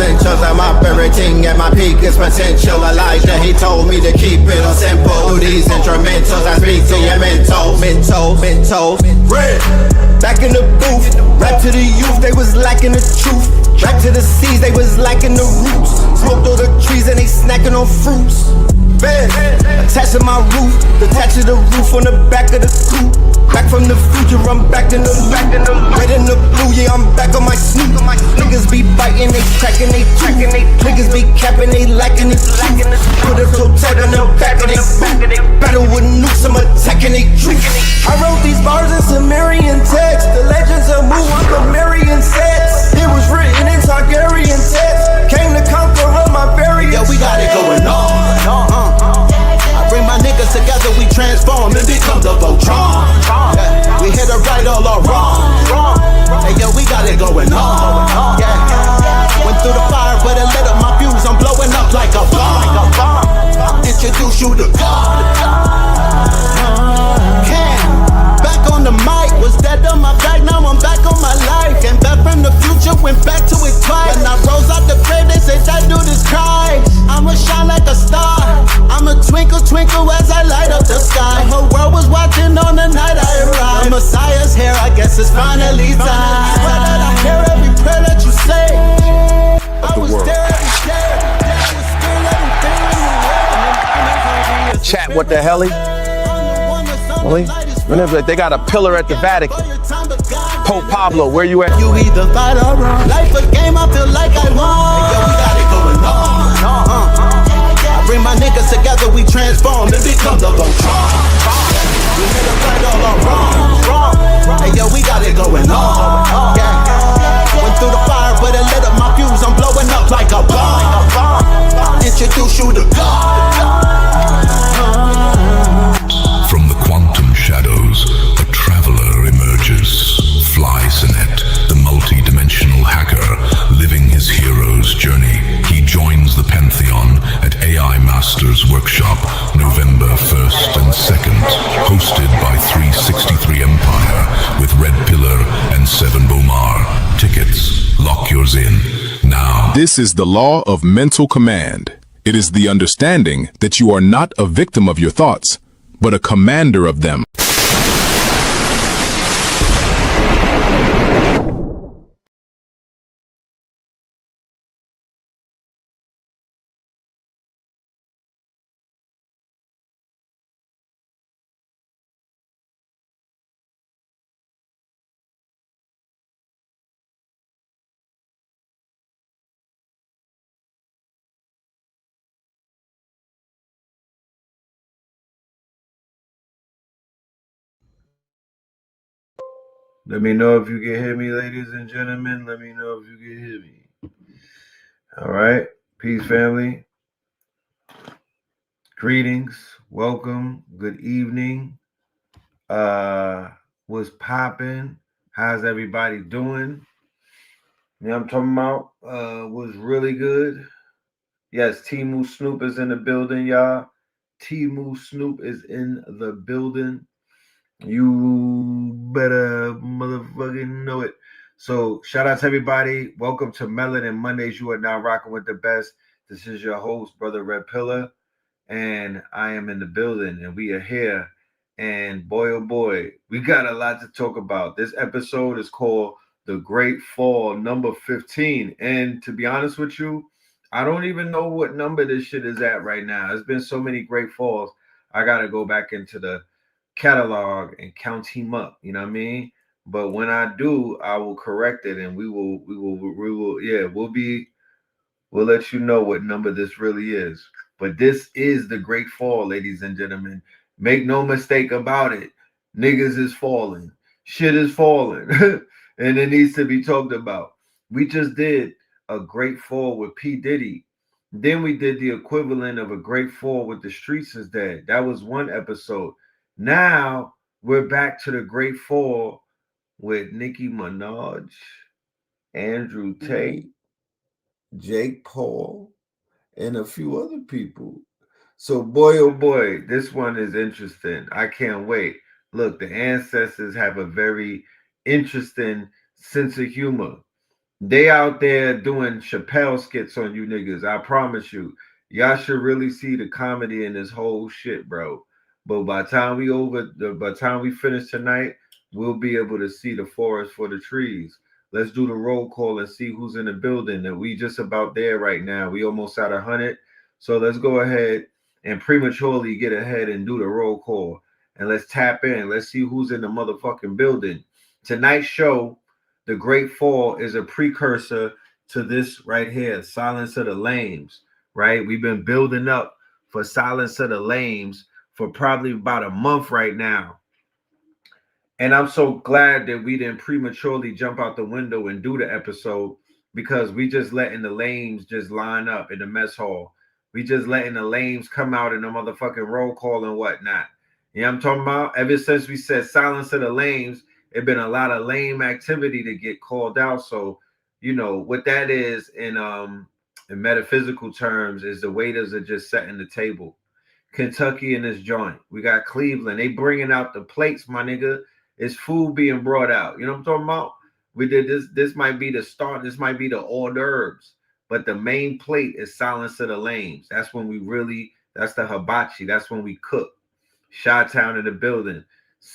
essentials. I'm operating at my peakest potential. Elijah, he told me to keep it on simple. Do these instrumentals, I speak to your mental. Red, back in the booth. Rap to the youth, they was lacking the truth. Back to the seas, they was lacking the roots. Smoked all the trees and they snacking on fruits. Bed, attached to my roof, detached to the roof on the back of the coupe. Back from the future, I'm back in the red and the blue, yeah, I'm back on my snoop. Niggas be biting, they cracking, they tracking, they niggas be capping, they lacking it. Put a toe tag on the back of they boot. Battle with nukes, I'm attacking they troops. I wrote these bars in Sumerian text. The legends of Mu, I'm Sumerian sets. It was written in Targaryen text. Came to conquer all my variants. Yeah, we got it going on. I bring my niggas together, we transform and become the Voltron. Yeah, we hit it right all our wrong. Hey, yo, we got it going on. Yeah, went through the fire, but it lit up my fuse. I'm blowing up like a bomb. Introduce you to God. Back on the mic, was dead on my back, now I'm back on my life. Came back from the future, went back to it twice. When I rose out the grave, they said that dude is Christ. I'ma shine like a star, I'ma twinkle, twinkle as I light up the sky. The whole world was watching on the night I arrived. The Messiah's here, I guess it's finally time. I swear that I hear every prayer that you say. I was there every day, I was still everything in the world. Chat, what the hell? Really? Whenever they got a pillar at the Vatican. Pope Pablo, where you at? You either fight or run. Life a game, I feel like I won. Yeah, we got it going on. I bring my niggas together, we transform and become the Voltron. We hit it right all our wrong. Hey, yo, we got it going on. Yeah. Went through the fire, but it lit up my fuse. I'm blowing up like a bomb. Introduce you to God. From the quantum shadows, a traveler emerges. Fly Sinet, the multi-dimensional hacker, living his hero's journey. He joins the Pantheon at AI Masters Workshop, November 1st and 2nd. Hosted by 363 Empire, with Red Pillar and Seven Bomar. Tickets, lock yours in, now. This is the law of mental command. It is the understanding that you are not a victim of your thoughts, but a commander of them. Let me know if you can hear me, ladies and gentlemen. Let me know if you can hear me. All right. Peace, family. Greetings. Welcome. Good evening. What's popping? How's everybody doing? You know what I'm talking about? Was really good. Yes, Timu Snoop is in the building, y'all. Timu Snoop is in the building. You better motherfucking know it. So shout out to everybody. Welcome to Melanin Mondays. You are now rocking with the best. This is your host, Brother Red Pillar, and I am in the building, and we are here. And boy, oh boy, we got a lot to talk about. This episode is called The Great Fall, number 15. And to be honest with you, I don't even know what number this shit is at right now. There's been so many great falls. I got to go back into the catalog and count him up, you know what I mean? But when I do, I will correct it, and we'll let you know what number this really is. But this is the Great Fall, ladies and gentlemen. Make no mistake about it. Niggas is falling. Shit is falling. And it needs to be talked about. We just did a Great Fall with P. Diddy. Then we did the equivalent of a Great Fall with The Streets Is Dead. That was one episode. Now we're back to the Great Fall with Nicki Minaj, Andrew Tate, Jake Paul, and a few other people. So boy, oh boy, this one is interesting. I can't wait. Look, the ancestors have a very interesting sense of humor. They out there doing Chappelle skits on you niggas. I promise you. Y'all should really see the comedy in this whole shit, bro. But by the time by the time we finish tonight, we'll be able to see the forest for the trees. Let's do the roll call and see who's in the building. And we just about there right now. We almost at 100. So let's go ahead and prematurely get ahead and do the roll call. And let's tap in. Let's see who's in the motherfucking building. Tonight's show, The Great Fall, is a precursor to this right here, Silence of the Lambs, right? We've been building up for Silence of the Lambs for probably about a month right now. And I'm so glad that we didn't prematurely jump out the window and do the episode, because we just letting the lames just line up in the mess hall. We just letting the lames come out in the motherfucking roll call and whatnot. You know what I'm talking about? Ever since we said Silence of the Lames, it's been a lot of lame activity to get called out. So, you know, what that is in metaphysical terms is the waiters are just setting the table. Kentucky in this joint. We got Cleveland. They bringing out the plates, my nigga. It's food being brought out. You know what I'm talking about? We did this. This might be the start. This might be the hors d'oeuvres. But the main plate is Silence of the Lames. That's when we really, that's the hibachi. That's when we cook. Chi-Town in the building.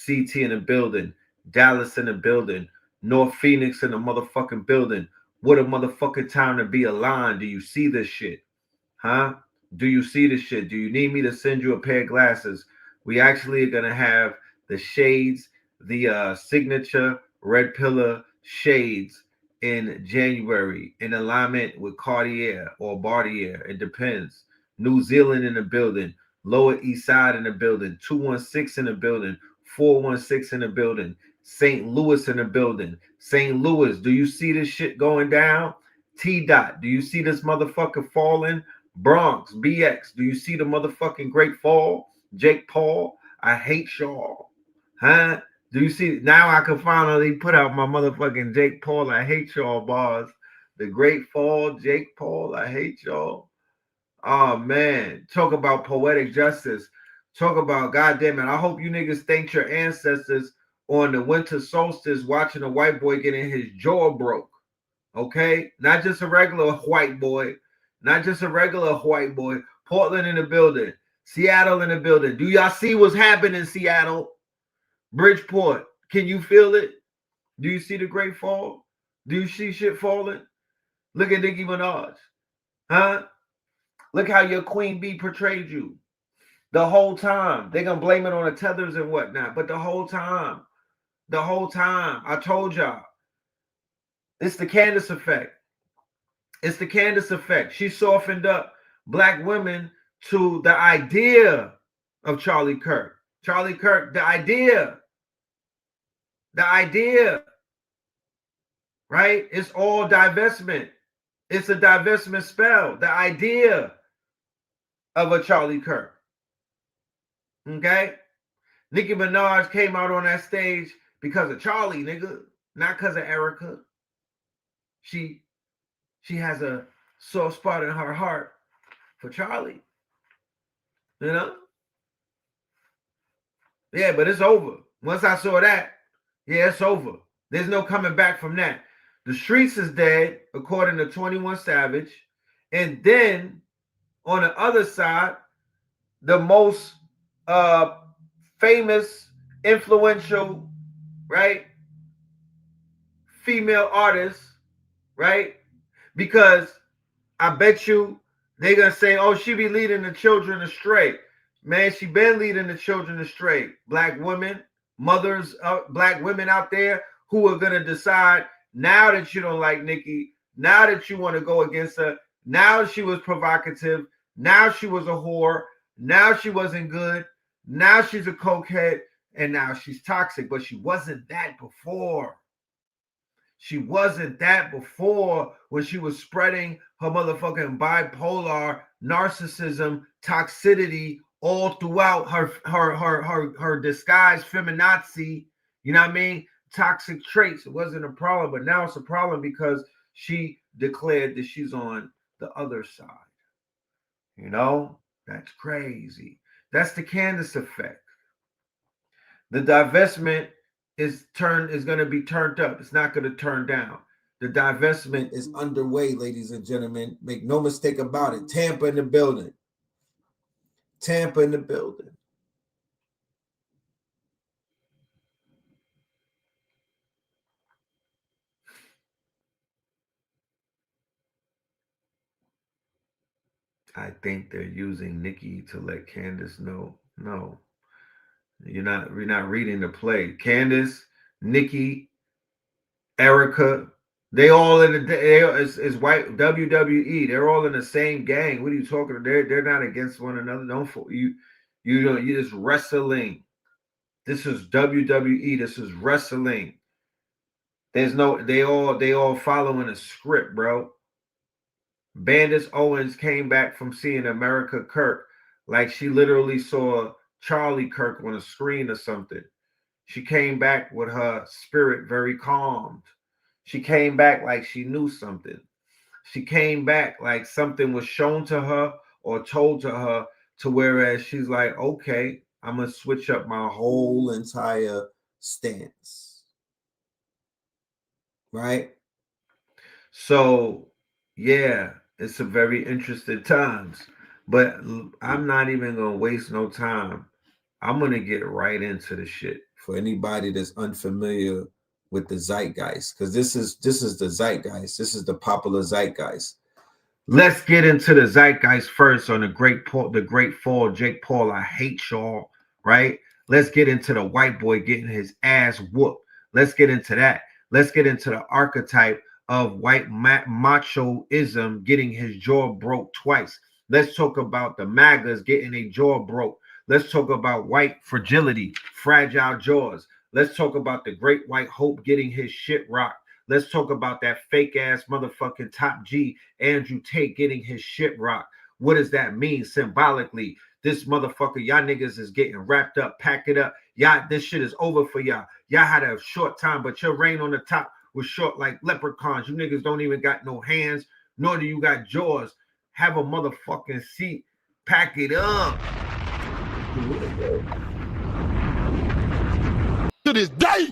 CT in the building. Dallas in the building. North Phoenix in the motherfucking building. What a motherfucking time to be aligned. Do you see this shit? Huh? Do you see this shit? Do you need me to send you a pair of glasses? We actually are going to have the shades, the signature red pillar shades in January in alignment with Cartier or Bartier. It depends. New Zealand in the building. Lower East Side in the building. 216 in the building. 416 in the building. St. Louis in the building. St. Louis, do you see this shit going down? T-Dot, do you see this motherfucker falling? Bronx, BX, do you see the motherfucking Great Fall? Jake Paul, I hate y'all. Huh? Do you see? Now I can finally put out my motherfucking Jake Paul, I hate y'all bars. The Great Fall, Jake Paul, I hate y'all. Oh, man. Talk about poetic justice. Talk about, goddamn it, I hope you niggas thanked your ancestors on the winter solstice watching a white boy getting his jaw broke. Okay? Not just a regular white boy. Not just a regular white boy. Portland in the building. Seattle in the building. Do y'all see what's happening in Seattle? Bridgeport. Can you feel it? Do you see the Great Fall? Do you see shit falling? Look at Nicki Minaj. Huh? Look how your queen bee portrayed you. The whole time. They're going to blame it on the tethers and whatnot. But the whole time, I told y'all, it's the Candace effect. It's the Candace effect. She softened up black women to the idea of Charlie Kirk. Charlie Kirk, the idea. Right? It's all divestment. It's a divestment spell. The idea of a Charlie Kirk. Okay? Nicki Minaj came out on that stage because of Charlie, nigga. Not because of Erica. She has a soft spot in her heart for Charlie. You know? Yeah, but it's over. Once I saw that, yeah, it's over. There's no coming back from that. The streets is dead, according to 21 Savage. And then, on the other side, the most famous, influential, right, female artist, right? Because I bet you they're going to say, oh, she be leading the children astray. Man, she been leading the children astray. Black women, mothers, black women out there who are going to decide now that you don't like Nicki, now that you want to go against her, now she was provocative, now she was a whore, now she wasn't good, now she's a cokehead, and now she's toxic. But she wasn't that before. She wasn't that before when she was spreading her motherfucking bipolar, narcissism, toxicity all throughout her disguised feminazi. You know what I mean? Toxic traits. It wasn't a problem, but now it's a problem because she declared that she's on the other side. You know? That's crazy. That's the Candace effect. The divestment is going to be turned up. It's not going to turn down. The divestment is underway, ladies and gentlemen. Make no mistake about it. Tampa in the building. Tampa in the building. I think they're using Nikki to let Candace know. No, you're not reading the play. Candace, Nikki, Erica, they all in the is white WWE. They're all in the same gang. What are you talking? They're not against one another. Don't you just wrestling. This is WWE. This is wrestling. There's no they all following a script, bro. Bandis Owens came back from seeing America Kirk like she literally saw Charlie Kirk on a screen or something. She came back with her spirit very calmed. She came back like she knew something. She came back like something was shown to her or told to her, to whereas she's like, okay, I'm going to switch up my whole entire stance. Right? So, yeah, it's a very interesting times. But I'm not even going to waste no time. I'm going to get right into the shit for anybody that's unfamiliar with the zeitgeist, because this is the zeitgeist. This is the popular zeitgeist. Let's get into the zeitgeist first on the great fall. Jake Paul, I hate y'all, right? Let's get into the white boy getting his ass whooped. Let's get into that. Let's get into the archetype of white machoism getting his jaw broke twice. Let's talk about the MAGAs getting a jaw broke. Let's talk about white fragility, fragile jaws. Let's talk about the great white hope getting his shit rocked. Let's talk about that fake ass motherfucking top G, Andrew Tate, getting his shit rocked. What does that mean symbolically? This motherfucker, y'all niggas is getting wrapped up, pack it up. Y'all, this shit is over for y'all. Y'all had a short time, but your reign on the top was short like leprechauns. You niggas don't even got no hands, nor do you got jaws. Have a motherfucking seat. Pack it up. To this day,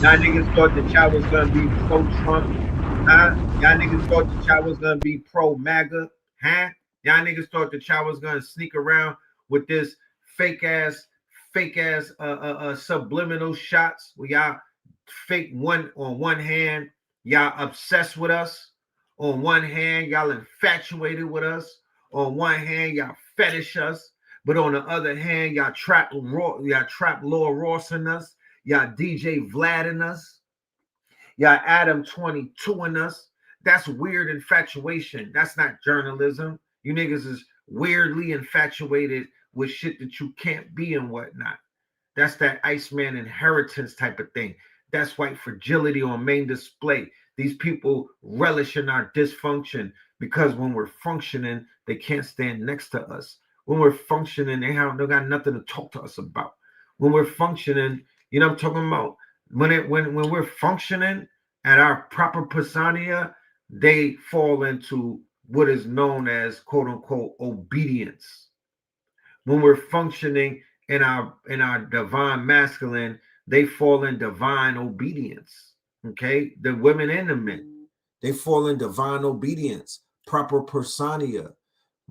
y'all niggas thought the child was gonna be pro-Trump, huh? Y'all niggas thought the child was gonna be pro-MAGA, huh? Y'all niggas thought the child was gonna sneak around with this fake ass subliminal shots where y'all fake one on one hand, y'all obsessed with us. On one hand, y'all infatuated with us. On one hand, y'all fetish us. But on the other hand, y'all trap Laura Ross in us. Y'all DJ Vlad in us. Y'all Adam 22 in us. That's weird infatuation. That's not journalism. You niggas is weirdly infatuated with shit that you can't be and whatnot. That's that Iceman inheritance type of thing. That's white fragility on main display. These people relish in our dysfunction because when we're functioning, they can't stand next to us. When we're functioning, they got nothing to talk to us about. When we're functioning, you know what I'm talking about? When we're functioning at our proper persona, they fall into what is known as quote unquote obedience. When we're functioning in our divine masculine, they fall in divine obedience. Okay, the women and the men, they fall in divine obedience, proper persona,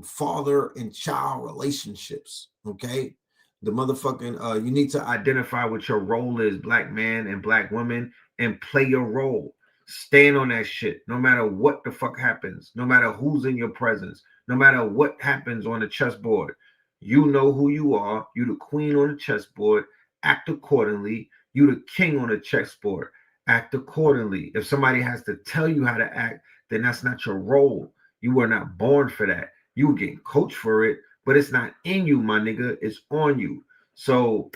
father and child relationships. Okay, the motherfucking you need to identify what your role is, black man and black woman, and play your role. Stand on that shit no matter what the fuck happens, no matter who's in your presence, no matter what happens on the chessboard. You know who you are. You the queen on the chessboard. Act accordingly. You the king on the chessboard. Act accordingly. If somebody has to tell you how to act, then that's not your role. You were not born for that. You were getting coached for it, but it's not in you, my nigga. It's on you. So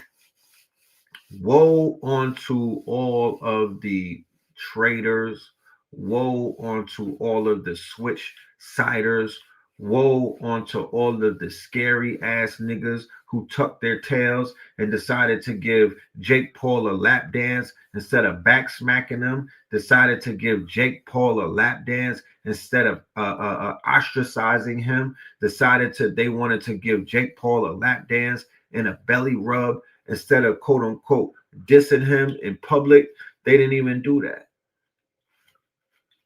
woe onto all of the traitors. Woe onto all of the switch siders. Woe onto all of the scary ass niggas who tucked their tails and decided to give Jake Paul a lap dance instead of back smacking him, decided to give Jake Paul a lap dance instead of ostracizing him, they wanted to give Jake Paul a lap dance and a belly rub instead of quote unquote dissing him in public. They didn't even do that.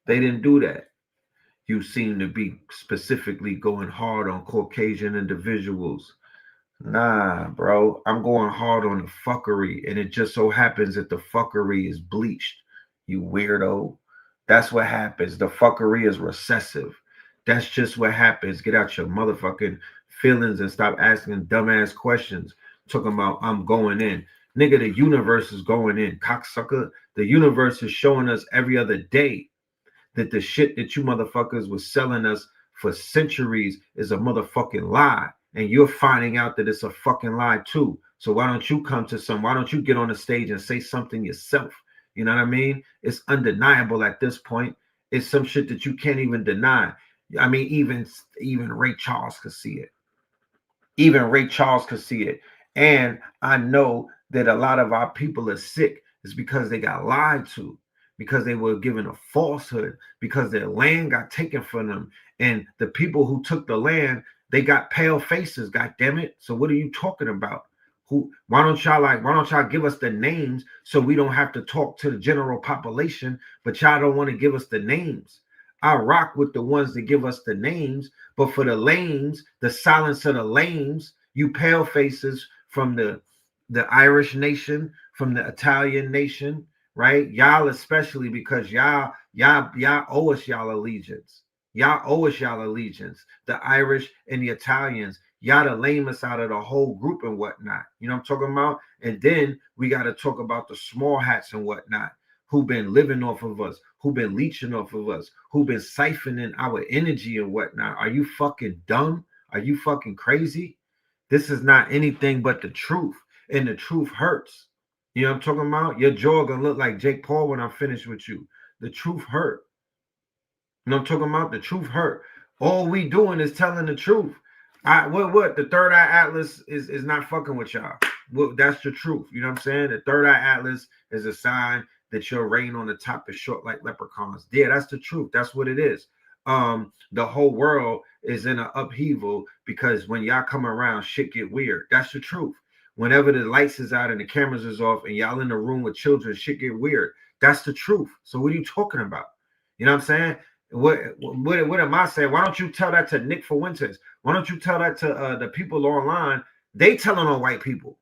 They didn't do that. You seem to be specifically going hard on Caucasian individuals. Nah, bro, I'm going hard on the fuckery, and it just so happens that the fuckery is bleached. You weirdo. That's what happens. The fuckery is recessive. That's just what happens. Get out your motherfucking feelings and stop asking dumbass questions. Talking about I'm going in. Nigga, the universe is going in. Cocksucker. The universe is showing us every other day that the shit that you motherfuckers was selling us for centuries is a motherfucking lie. And you're finding out that it's a fucking lie too. So why don't you why don't you get on the stage and say something yourself? You know what I mean? It's undeniable at this point. It's some shit that you can't even deny. I mean, even Ray Charles could see it. Even Ray Charles could see it. And I know that a lot of our people are sick is because they got lied to, because they were given a falsehood, because their land got taken from them. And the people who took the land, they got pale faces, god damn it. So what are you talking about? Why don't y'all give us the names so we don't have to talk to the general population, but y'all don't want to give us the names? I rock with the ones that give us the names, but for the lames, the silence of the lames, you pale faces from the Irish nation, from the Italian nation, right? Y'all especially, because y'all owe us y'all allegiance. Y'all owe us y'all allegiance. The Irish and the Italians, y'all to lame us out of the whole group and whatnot. You know what I'm talking about? And then we got to talk about the small hats and whatnot, who been living off of us, who been leeching off of us, who been siphoning our energy and whatnot. Are you fucking dumb? Are you fucking crazy? This is not anything but the truth, and the truth hurts. You know what I'm talking about? Your jaw gonna look like Jake Paul when I'm finished with you. The truth hurt. You know what I'm talking about? The truth hurt. All we doing is telling the truth. What? The third eye atlas is not fucking with y'all. Well, that's the truth. You know what I'm saying? The third eye atlas is a sign that your reign on the top is short like leprechauns. Yeah, that's the truth. That's what it is. The whole world is in an upheaval because when y'all come around, shit get weird. That's the truth. Whenever the lights is out and the cameras is off and y'all in the room with children, shit get weird. That's the truth. So what are you talking about? You know what I'm saying? What am I saying? Why don't you tell that to Nick Fuentes? Why don't you tell that to the people online? They telling on white people.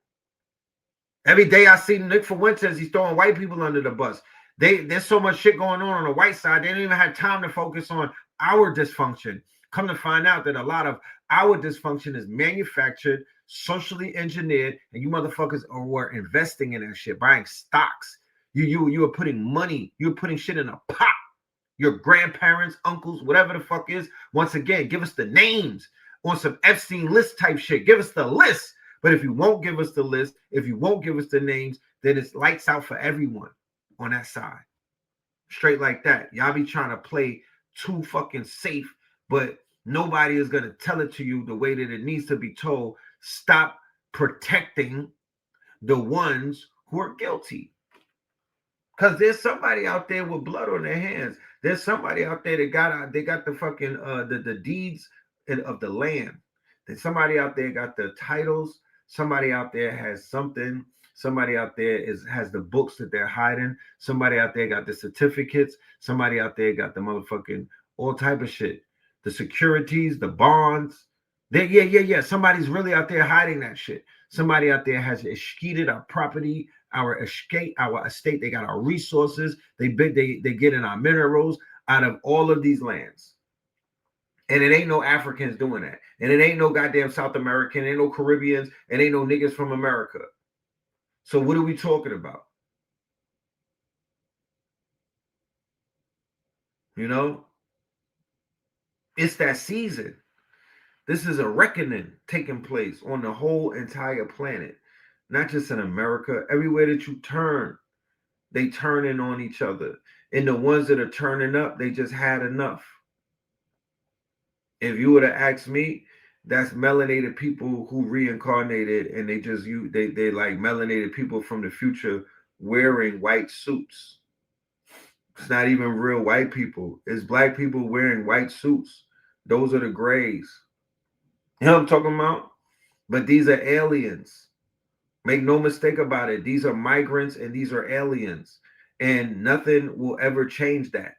Every day I see Nick Fuentes, he's throwing white people under the bus. There's so much shit going on the white side. They don't even have time to focus on our dysfunction. Come to find out that a lot of our dysfunction is manufactured, socially engineered, and you motherfuckers were investing in that shit, buying stocks. You were putting money, you were putting shit in a pot. Your grandparents, uncles, whatever the fuck is. Once again, give us the names on some Epstein list type shit. Give us the list. But if you won't give us the list, if you won't give us the names, then it's lights out for everyone on that side. Straight like that. Y'all be trying to play too fucking safe, but nobody is going to tell it to you the way that it needs to be told. Stop protecting the ones who are guilty. Because there's somebody out there with blood on their hands. There's somebody out there that got the fucking the deeds of the land. There's somebody out there got the titles. Somebody out there has something. Somebody out there has the books that they're hiding. Somebody out there got the certificates. Somebody out there got the motherfucking all type of shit. The securities, the bonds. Yeah. Somebody's really out there hiding that shit. Somebody out there has escheated our property, our estate. They got our resources. They get in our minerals out of all of these lands. And it ain't no Africans doing that. And it ain't no goddamn South American. It ain't no Caribbeans. It ain't no niggas from America. So what are we talking about? You know? It's that season. This is a reckoning taking place on the whole entire planet. Not just in America. Everywhere that you turn, they turn in on each other. And the ones that are turning up, they just had enough. If you were to ask me, that's melanated people who reincarnated, and they like melanated people from the future wearing white suits. It's not even real white people. It's black people wearing white suits. Those are the grays. You know what I'm talking about? But these are aliens. Make no mistake about it. These are migrants and these are aliens, and nothing will ever change that.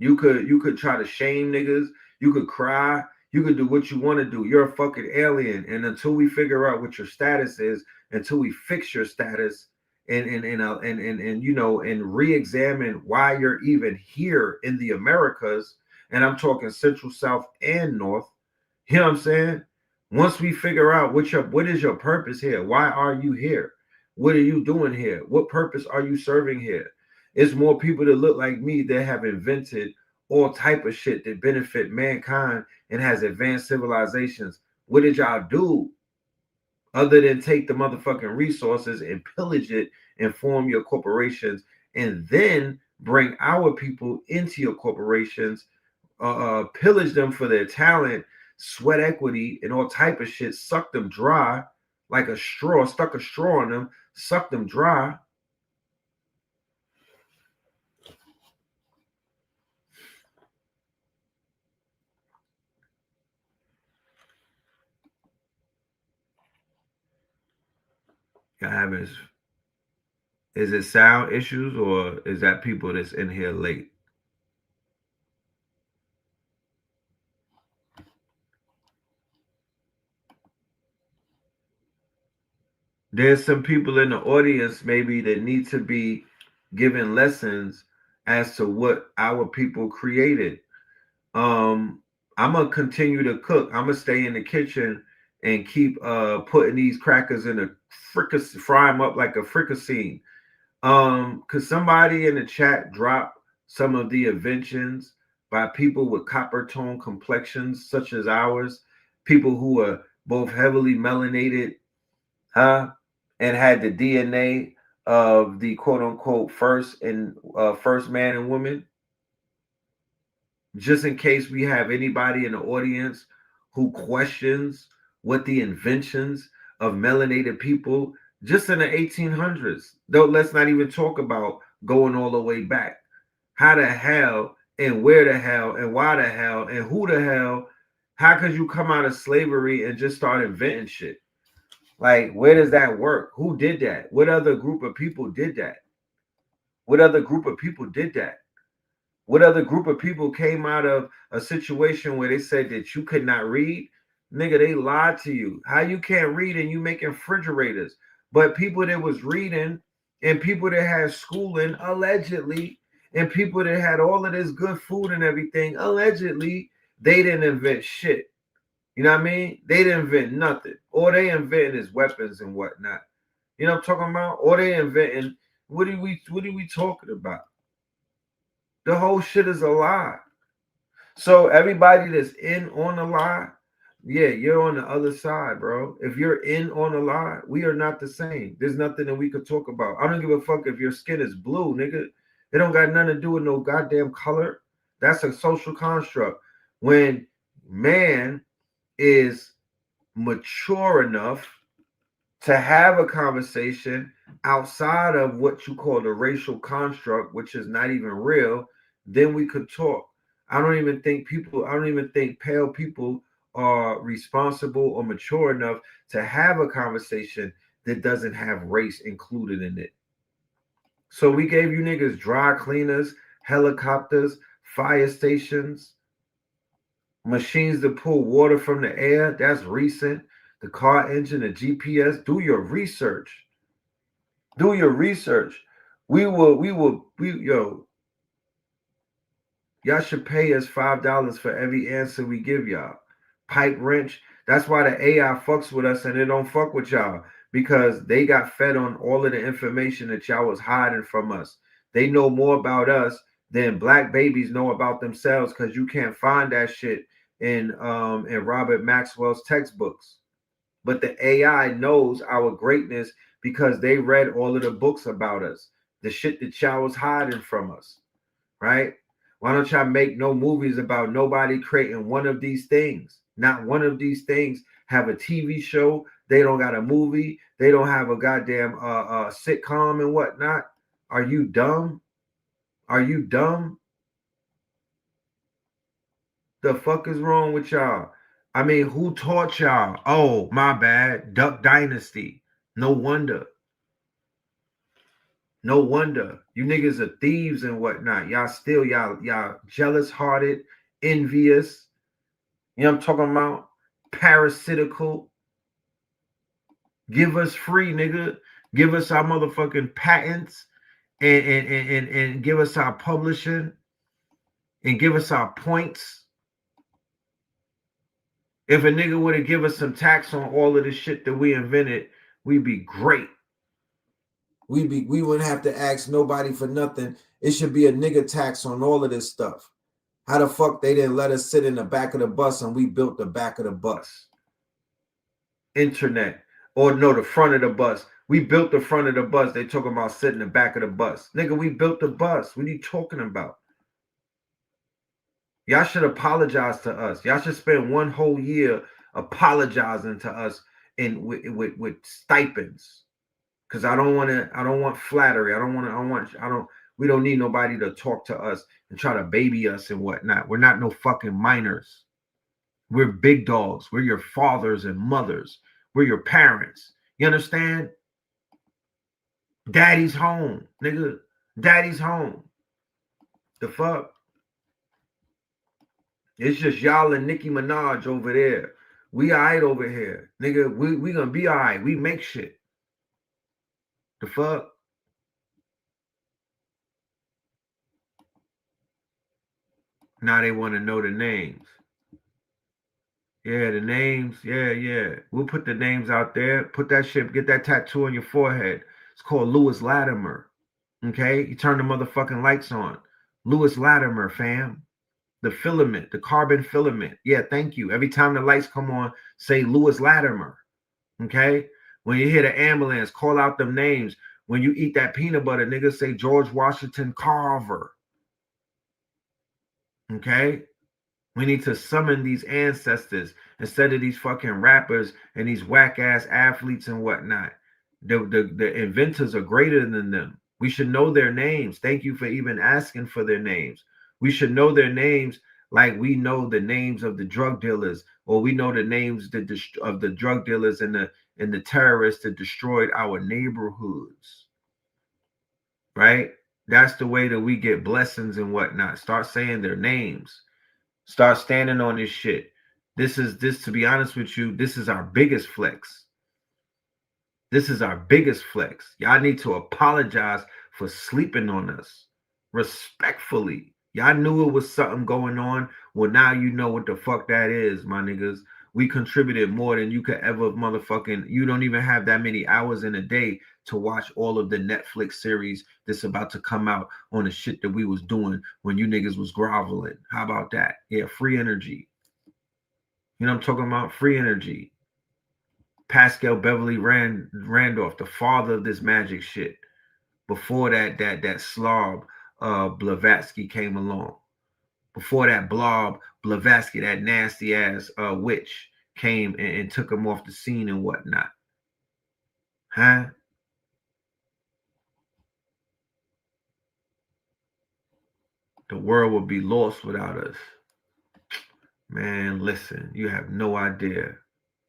You could try to shame niggas, you could cry, you could do what you want to do. You're a fucking alien, and until we figure out what your status is, until we fix your status, and you know, and re-examine why you're even here in the Americas, and I'm talking Central, South, and North. You know what I'm saying? Once we figure out what is your purpose here, why are you here? What are you doing here? What purpose are you serving here? It's more people that look like me that have invented all type of shit that benefit mankind and has advanced civilizations. What did y'all do other than take the motherfucking resources and pillage it and form your corporations and then bring our people into your corporations, pillage them for their talent, sweat equity, and all type of shit, suck them dry like a straw, stuck a straw on them, suck them dry. Y'all having, is it sound issues or is that people that's in here late? There's some people in the audience maybe that need to be given lessons as to what our people created. I'm gonna continue to cook. I'm gonna stay in the kitchen and keep putting these crackers in a fricassee, fry them up like a fricassee. Could somebody in the chat drop some of the inventions by people with copper tone complexions such as ours, people who are both heavily melanated, huh? And had the DNA of the quote unquote first man and woman. Just in case we have anybody in the audience who questions what the inventions of melanated people just in the 1800s, though, let's not even talk about going all the way back. How the hell and where the hell and why the hell and who the hell, how could you come out of slavery and just start inventing shit? Like, where does that work? Who did that? What other group of people did that? What other group of people did that? What other group of people came out of a situation where they said that you could not read? Nigga, they lied to you. How you can't read and you making refrigerators? But people that was reading and people that had schooling, allegedly, and people that had all of this good food and everything, allegedly, they didn't invent shit. You know what I mean? They didn't invent nothing. All they invented is weapons and whatnot. You know what I'm talking about? Or they inventing, what are we talking about? The whole shit is a lie. So everybody that's in on the lie, yeah, you're on the other side, bro. If you're in on the lie, we are not the same. There's nothing that we could talk about. I don't give a fuck if your skin is blue, nigga. It don't got nothing to do with no goddamn color. That's a social construct. When man is mature enough to have a conversation outside of what you call the racial construct, which is not even real, then we could talk. I don't even think pale people are responsible or mature enough to have a conversation that doesn't have race included in it. So we gave you niggas dry cleaners, helicopters, fire stations, machines to pull water from the air. That's recent. The car engine, the GPS. Do your research. Do your research. Yo, y'all should pay us $5 for every answer we give y'all. Pipe wrench. That's why the AI fucks with us and they don't fuck with y'all, because they got fed on all of the information that y'all was hiding from us. They know more about us than black babies know about themselves, because you can't find that shit in Robert Maxwell's textbooks. But the AI knows our greatness because they read all of the books about us, the shit that y'all was hiding from us, right? Why don't y'all make no movies about nobody creating one of these things? Not one of these things have a TV show. They don't got a movie. They don't have a goddamn sitcom and whatnot. Are you dumb? Are you dumb? The fuck is wrong with y'all? I mean, who taught y'all? Oh, my bad. Duck Dynasty. No wonder. No wonder. You niggas are thieves and whatnot. Y'all still, y'all jealous-hearted, envious. You know what I'm talking about? Parasitical. Give us free, nigga. Give us our motherfucking patents and give us our publishing and give us our points. If a nigga would have give us some tax on all of this shit that we invented, we'd be great. We wouldn't have to ask nobody for nothing. It should be a nigga tax on all of this stuff. How the fuck they didn't let us sit in the back of the bus and we built the back of the bus? Internet. Or no, the front of the bus. We built the front of the bus. They talking about sitting in the back of the bus. Nigga, we built the bus. What are you talking about? Y'all should apologize to us. Y'all should spend one whole year apologizing to us with stipends. Because I don't want flattery. We don't need nobody to talk to us and try to baby us and whatnot. We're not no fucking minors. We're big dogs. We're your fathers and mothers. We're your parents. You understand? Daddy's home, nigga. Daddy's home. The fuck? It's just y'all and Nicki Minaj over there. We all right over here. Nigga, we gonna be all right. We make shit. The fuck? Now they want to know the names. Yeah, the names. Yeah. We'll put the names out there. Put that shit, get that tattoo on your forehead. It's called Lewis Latimer. Okay? You turn the motherfucking lights on. Lewis Latimer, fam. The filament, the carbon filament. Yeah, thank you. Every time the lights come on, say Lewis Latimer. Okay? When you hear the ambulance, call out them names. When you eat that peanut butter, nigga, say George Washington Carver. Okay? We need to summon these ancestors instead of these fucking rappers and these whack-ass athletes and whatnot. The inventors are greater than them. We should know their names. Thank you for even asking for their names. We should know their names like we know the names of the drug dealers, or we know the names of the drug dealers and the terrorists that destroyed our neighborhoods. Right? That's the way that we get blessings and whatnot. Start saying their names. Start standing on this shit. This, to be honest with you, this is our biggest flex. This is our biggest flex. Y'all need to apologize for sleeping on us. Respectfully. Y'all knew it was something going on. Well, now you know what the fuck that is, my niggas. We contributed more than you could ever motherfucking. You don't even have that many hours in a day to watch all of the Netflix series that's about to come out on the shit that we was doing when you niggas was groveling. How about that? Yeah, free energy. You know what I'm talking about? Free energy. Pascal Beverly Randolph, the father of this magic shit. Before that slob Blavatsky came along. Before that blob Blavatsky, that nasty ass witch came and took him off the scene and whatnot. Huh? The world would be lost without us. Man, listen, you have no idea.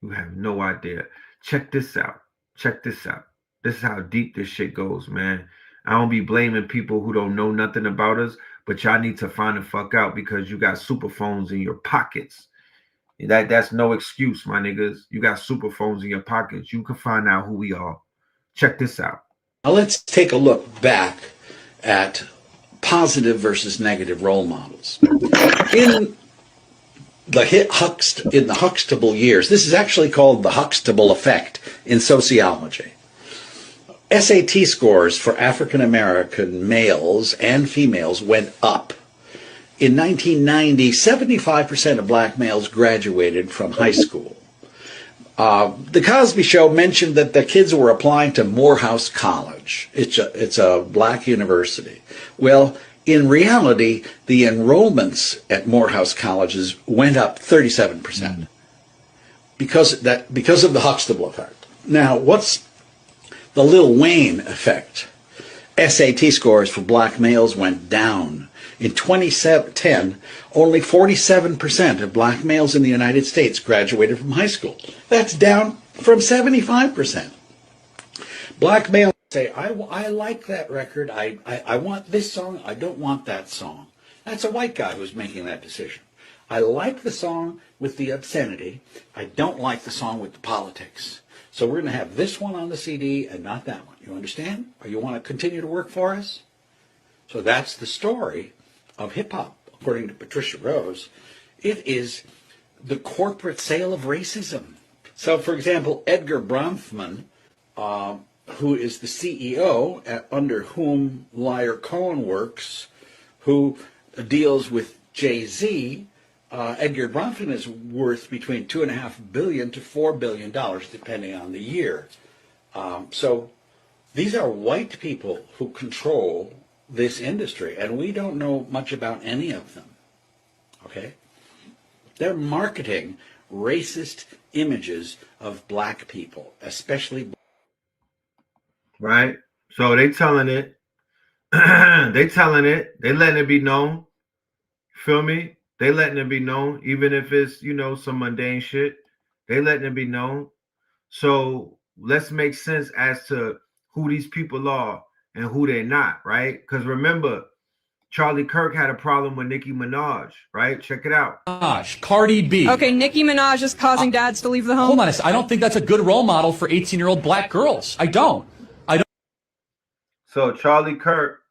You have no idea. Check this out. Check this out. This is how deep this shit goes, man. I don't be blaming people who don't know nothing about us, but y'all need to find the fuck out because you got super phones in your pockets. That's no excuse, my niggas. You got super phones in your pockets. You can find out who we are. Check this out. Now let's take a look back at positive versus negative role models. In the Huxtable years, this is actually called the Huxtable effect in sociology. SAT scores for African American males and females went up. In 1990, 75% of black males graduated from high school. The Cosby Show mentioned that the kids were applying to Morehouse College. It's a black university. Well, in reality, the enrollments at Morehouse colleges went up 37% because of the Huxtable effect. Now, what's the Lil Wayne effect? SAT scores for black males went down. In 2010, only 47% of black males in the United States graduated from high school. That's down from 75%. Black male say, I like that record. I want this song. I don't want that song. That's a white guy who's making that decision. I like the song with the obscenity. I don't like the song with the politics. So we're going to have this one on the CD and not that one. You understand? Or you want to continue to work for us? So that's the story of hip-hop, according to Patricia Rose. It is the corporate sale of racism. So, for example, Edgar Bronfman, who is the CEO under whom Liar Cohen works, who deals with Jay-Z, Edgar Bronfman is worth between $2.5 billion to $4 billion, depending on the year. So these are white people who control this industry, and we don't know much about any of them. Okay? They're marketing racist images of black people, especially. Right? So they telling it. They telling it. They letting it be known. Feel me? They letting it be known, even if it's, some mundane shit. They letting it be known. So let's make sense as to who these people are and who they're not, right? Because remember, Charlie Kirk had a problem with Nicki Minaj, right? Check it out. Cardi B. Okay, Nicki Minaj is causing dads to leave the home. Hold on a second. I don't think that's a good role model for 18-year-old black girls. I don't. So Charlie Kirk,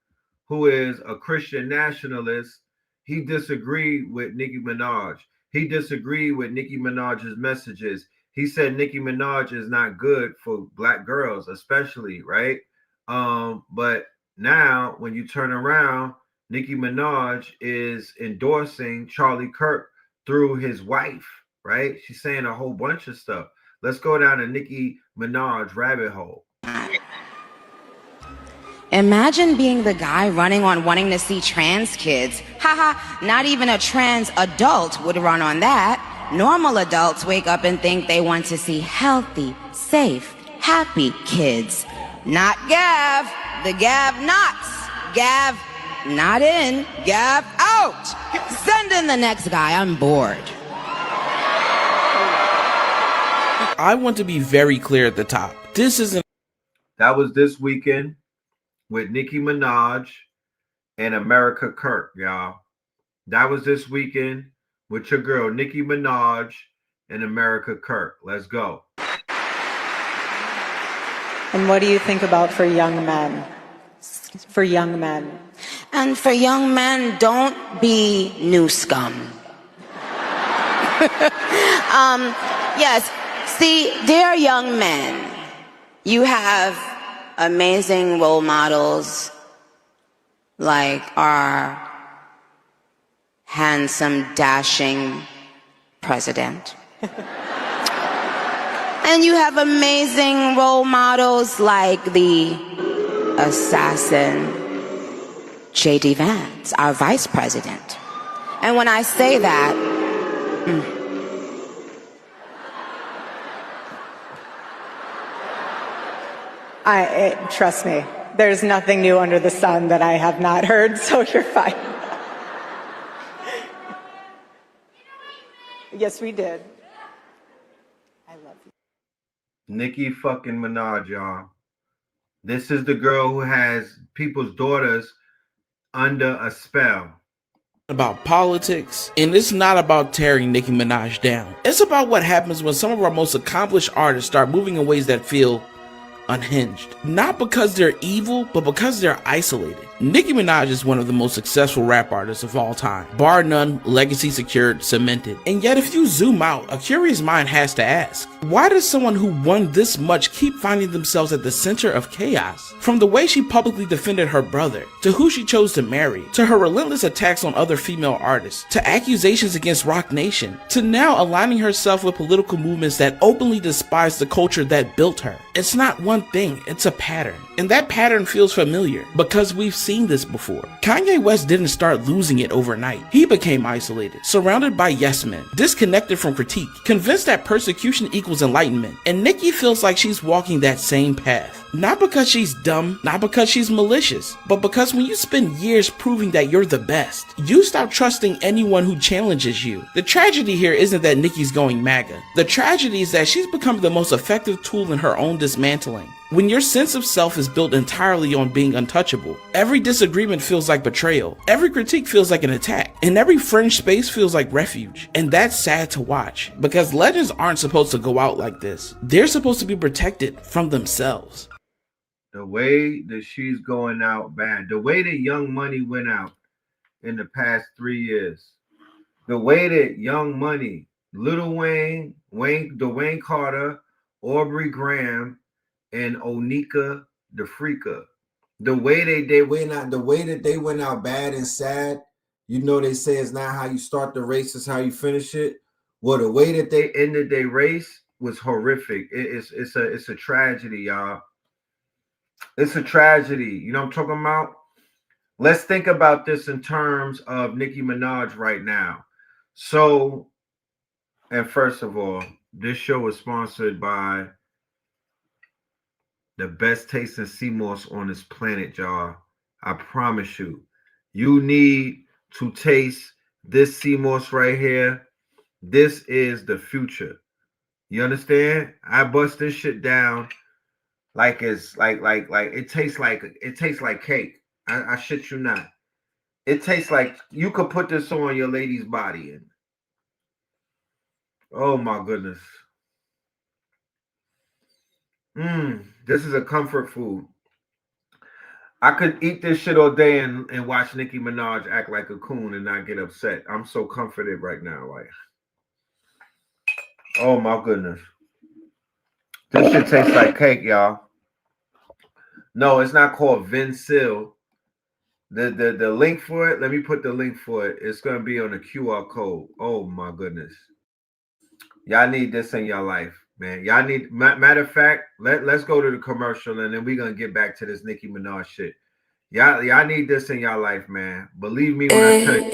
who is a Christian nationalist, he disagreed with Nicki Minaj. He disagreed with Nicki Minaj's messages. He said Nicki Minaj is not good for black girls, especially, right? But now when you turn around, Nicki Minaj is endorsing Charlie Kirk through his wife, right? She's saying a whole bunch of stuff. Let's go down a Nicki Minaj rabbit hole. Imagine being the guy running on wanting to see trans kids. Haha, not even a trans adult would run on that. Normal adults wake up and think they want to see healthy, safe, happy kids. Not Gav, the Gav nots. Gav not in, Gav out. Send in the next guy, I'm bored. I want to be very clear at the top. This isn't. That was this weekend with Nicki Minaj and America Kirk, y'all. That was this weekend with your girl Nicki Minaj and America Kirk. Let's go. And what do you think about for young men? For young men. And for young men, don't be new scum. Yes, see, dear young men, you have amazing role models like our handsome, dashing president. And you have amazing role models like the assassin J.D. Vance, our vice president. And when I say that, trust me, there's nothing new under the sun that I have not heard, so you're fine. Yes, we did. I love you. Nicki fucking Minaj, y'all. This is the girl who has people's daughters under a spell. About politics, and it's not about tearing Nicki Minaj down. It's about what happens when some of our most accomplished artists start moving in ways that feel unhinged. Not because they're evil, but because they're isolated. Nicki Minaj is one of the most successful rap artists of all time. Bar none, legacy secured, cemented. And yet if you zoom out, a curious mind has to ask, why does someone who won this much keep finding themselves at the center of chaos? From the way she publicly defended her brother, to who she chose to marry, to her relentless attacks on other female artists, to accusations against Rock Nation, to now aligning herself with political movements that openly despise the culture that built her. It's not one thing, it's a pattern. And that pattern feels familiar because we've seen this before. Kanye West didn't start losing it overnight. He became isolated, surrounded by yes men, disconnected from critique, convinced that persecution equals enlightenment. And Nicki feels like she's walking that same path. Not because she's dumb, not because she's malicious, but because when you spend years proving that you're the best, you stop trusting anyone who challenges you. The tragedy here isn't that Nicki's going MAGA. The tragedy is that she's become the most effective tool in her own dismantling. When your sense of self is built entirely on being untouchable, every disagreement feels like betrayal, every critique feels like an attack, and every fringe space feels like refuge. And that's sad to watch, because legends aren't supposed to go out like this. They're supposed to be protected from themselves. The way that she's going out bad, the way that Young Money went out in the past 3 years, the way that Young Money, Lil Wayne, Dwayne Carter, Aubrey Graham, and Onika the Freaka, the way they went out, the way that they went out bad and sad. You know, they say it's not how you start the race, it's how you finish it. Well, the way that they ended their race was horrific. It's a tragedy, y'all. It's a tragedy. You know what I'm talking about? Let's think about this in terms of Nicki Minaj right now. So, and first of all, this show is sponsored by the best tasting sea moss on this planet, y'all. I promise you. You need to taste this sea moss right here. This is the future. You understand? I bust this shit down like it's like it tastes like cake. I shit you not. It tastes like you could put this on your lady's body. And oh my goodness. This is a comfort food. I could eat this shit all day and watch Nicki Minaj act like a coon and not get upset. I'm so comforted right now. Like, oh my goodness. This shit tastes like cake, y'all. No, it's not called Vincil. The link for it, let me put the link for it. It's going to be on a QR code. Oh my goodness. Y'all need this in your life, man. Y'all need, matter of fact, let's go to the commercial and then we're going to get back to this Nicki Minaj shit. Y'all need this in your life, man. Believe me when I tell you.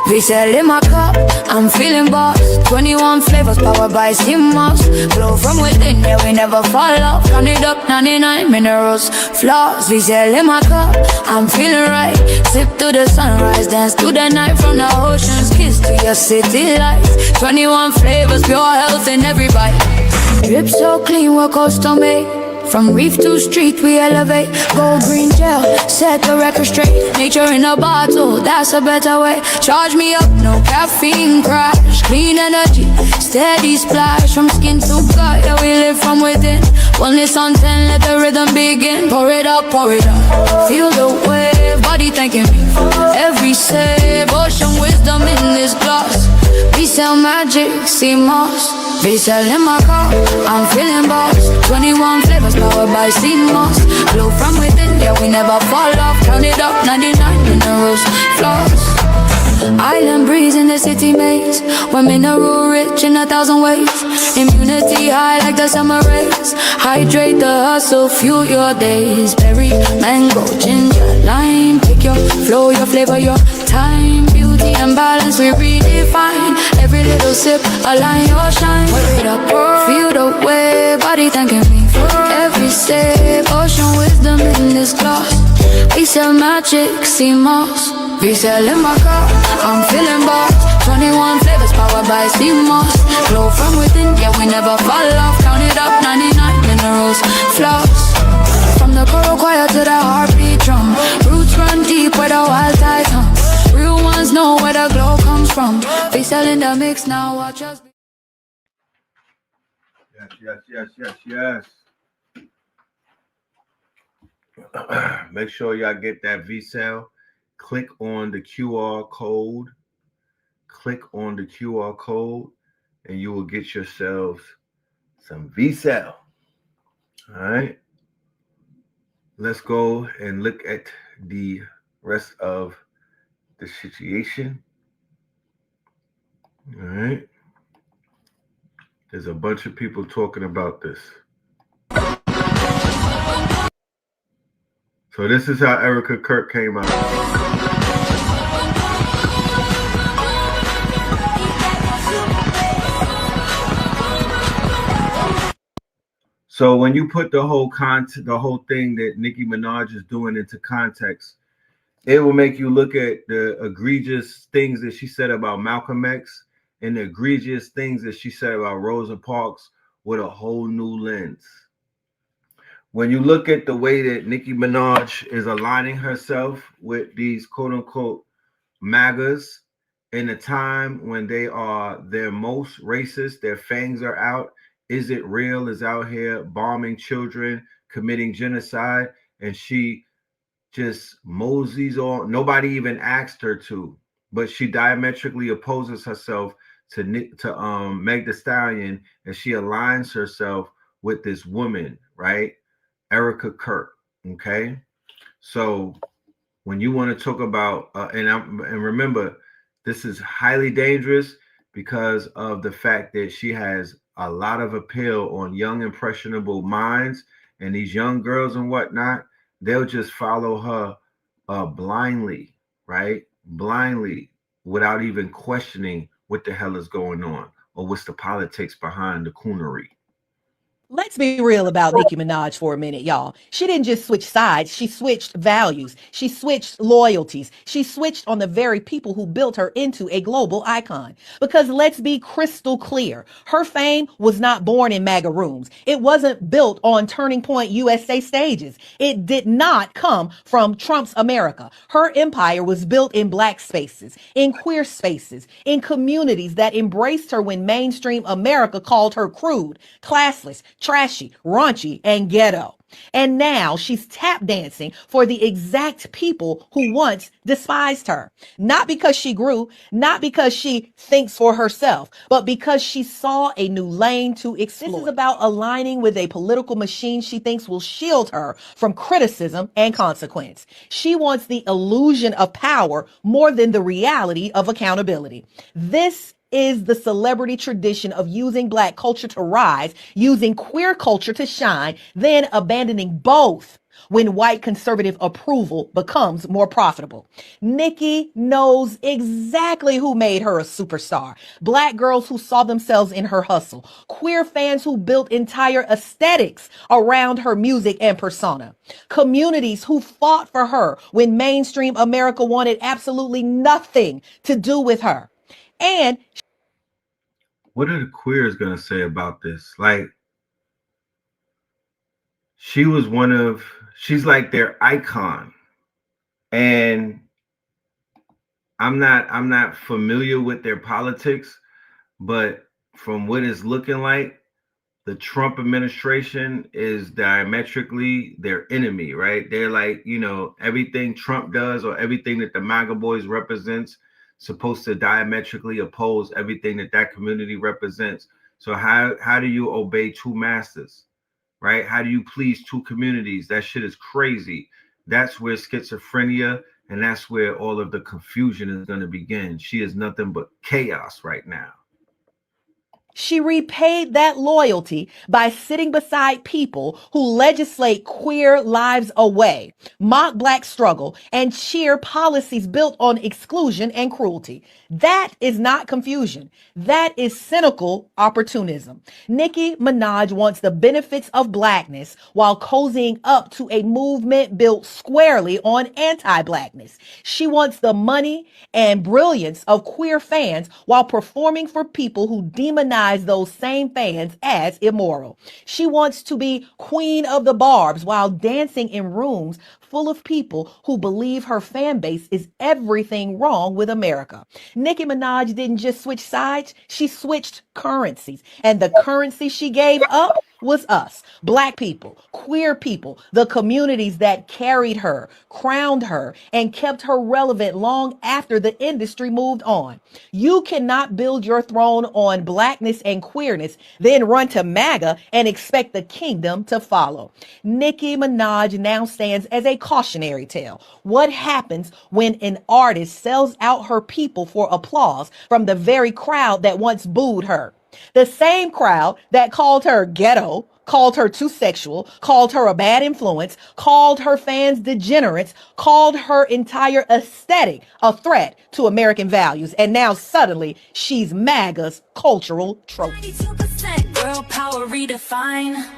VCL in my cup, I'm feeling boss. 21 flavors powered by CMOS. Flow from within, yeah, we never fall off. Count it up, 99 minerals, flaws. VCL in my cup, I'm feeling right. Sip to the sunrise, dance to the night. From the oceans, kiss to your city lights. 21 flavors, pure health in every bite. Drip so clean, we're custom made. From reef to street, we elevate. Gold green gel, set the record straight. Nature in a bottle, that's a better way. Charge me up, no caffeine crash. Clean energy, steady splash. From skin to gut, yeah, we live from within. Wellness on 10, let the rhythm begin. Pour it up, pour it up. Feel the wave, body thanking me. Every save, ocean wisdom in this glass. We sell magic, CMOS. VCL in my car, I'm feeling boss. 21 flavors powered by CMOS. Glow from within, yeah, we never fall off. Count it up, 99 minerals, flaws. Island breeze in the city maze. We're mineral rich in 1,000 ways. Immunity high like the summer rays. Hydrate the hustle, fuel your days. Berry, mango, ginger, lime. Pick your flow, your flavor, your time. Beauty and balance we redefine. Every little sip, align your shine. Wake it up, feel the way. Body thanking me for every step. Ocean wisdom in this glass. We sell magic, CMOS. VCL in my car, I'm feeling boss. 21 flavors powered by CMOS. Glow from within, yeah, we never fall off. Count it up, 99 minerals, flaws. From the coral choir to the heartbeat drum. Roots run deep where the wild tide hum. Real ones know where the glow comes from. VCL in the mix now, watch us. Yes. Make sure y'all get that VCL. Click on the QR code. Click on the QR code and you will get yourselves some VCL. All right. Let's go and look at the rest of the situation. All right. There's a bunch of people talking about this. So this is how Erica Kirk came out. So when you put the whole thing that Nicki Minaj is doing into context, it will make you look at the egregious things that she said about Malcolm X and the egregious things that she said about Rosa Parks with a whole new lens. When you look at the way that Nicki Minaj is aligning herself with these quote unquote MAGAs in a time when they are their most racist, their fangs are out. Is It Real is out here bombing children, committing genocide, and she just moseys on. Nobody even asked her to, but she diametrically opposes herself to Meg Thee Stallion, and she aligns herself with this woman, right? Erica Kirk. Okay, so when you want to talk about and remember, this is highly dangerous because of the fact that she has a lot of appeal on young impressionable minds, and these young girls and whatnot, they'll just follow her blindly, right? Blindly, without even questioning what the hell is going on or what's the politics behind the coonery. Let's be real about Nicki Minaj for a minute, y'all. She didn't just switch sides. She switched values. She switched loyalties. She switched on the very people who built her into a global icon. Because let's be crystal clear. Her fame was not born in MAGA rooms. It wasn't built on Turning Point USA stages. It did not come from Trump's America. Her empire was built in black spaces, in queer spaces, in communities that embraced her when mainstream America called her crude, classless, trashy, raunchy, and ghetto. And now she's tap dancing for the exact people who once despised her. Not because she grew, not because she thinks for herself, but because she saw a new lane to explore. This is about aligning with a political machine she thinks will shield her from criticism and consequence. She wants the illusion of power more than the reality of accountability. This is the celebrity tradition of using black culture to rise, using queer culture to shine, then abandoning both when white conservative approval becomes more profitable. Nicki knows exactly who made her a superstar. Black girls who saw themselves in her hustle. Queer fans who built entire aesthetics around her music and persona. Communities who fought for her when mainstream America wanted absolutely nothing to do with her. And what are the queers gonna say about this? Like, she's like their icon. And I'm not familiar with their politics, but from what it's looking like, the Trump administration is diametrically their enemy, right? They're like, everything Trump does or everything that the MAGA boys represents supposed to diametrically oppose everything that community represents. So how do you obey two masters, right? How do you please two communities? That shit is crazy. That's where schizophrenia and that's where all of the confusion is going to begin. She is nothing but chaos right now. She repaid that loyalty by sitting beside people who legislate queer lives away, mock black struggle, and cheer policies built on exclusion and cruelty. That is not confusion. That is cynical opportunism. Nicki Minaj wants the benefits of blackness while cozying up to a movement built squarely on anti-blackness. She wants the money and brilliance of queer fans while performing for people who demonize those same fans as immoral. She wants to be queen of the barbs while dancing in rooms full of people who believe her fan base is everything wrong with America. Nicki Minaj didn't just switch sides, she switched currencies. And the currency she gave up was us, black people, queer people, the communities that carried her, crowned her, and kept her relevant long after the industry moved on. You cannot build your throne on blackness and queerness, then run to MAGA and expect the kingdom to follow. Nicki Minaj now stands as a cautionary tale. What happens when an artist sells out her people for applause from the very crowd that once booed her? The same crowd that called her ghetto, called her too sexual, called her a bad influence, called her fans degenerates, called her entire aesthetic a threat to American values. And now suddenly she's MAGA's cultural trophy. 92% girl power redefine.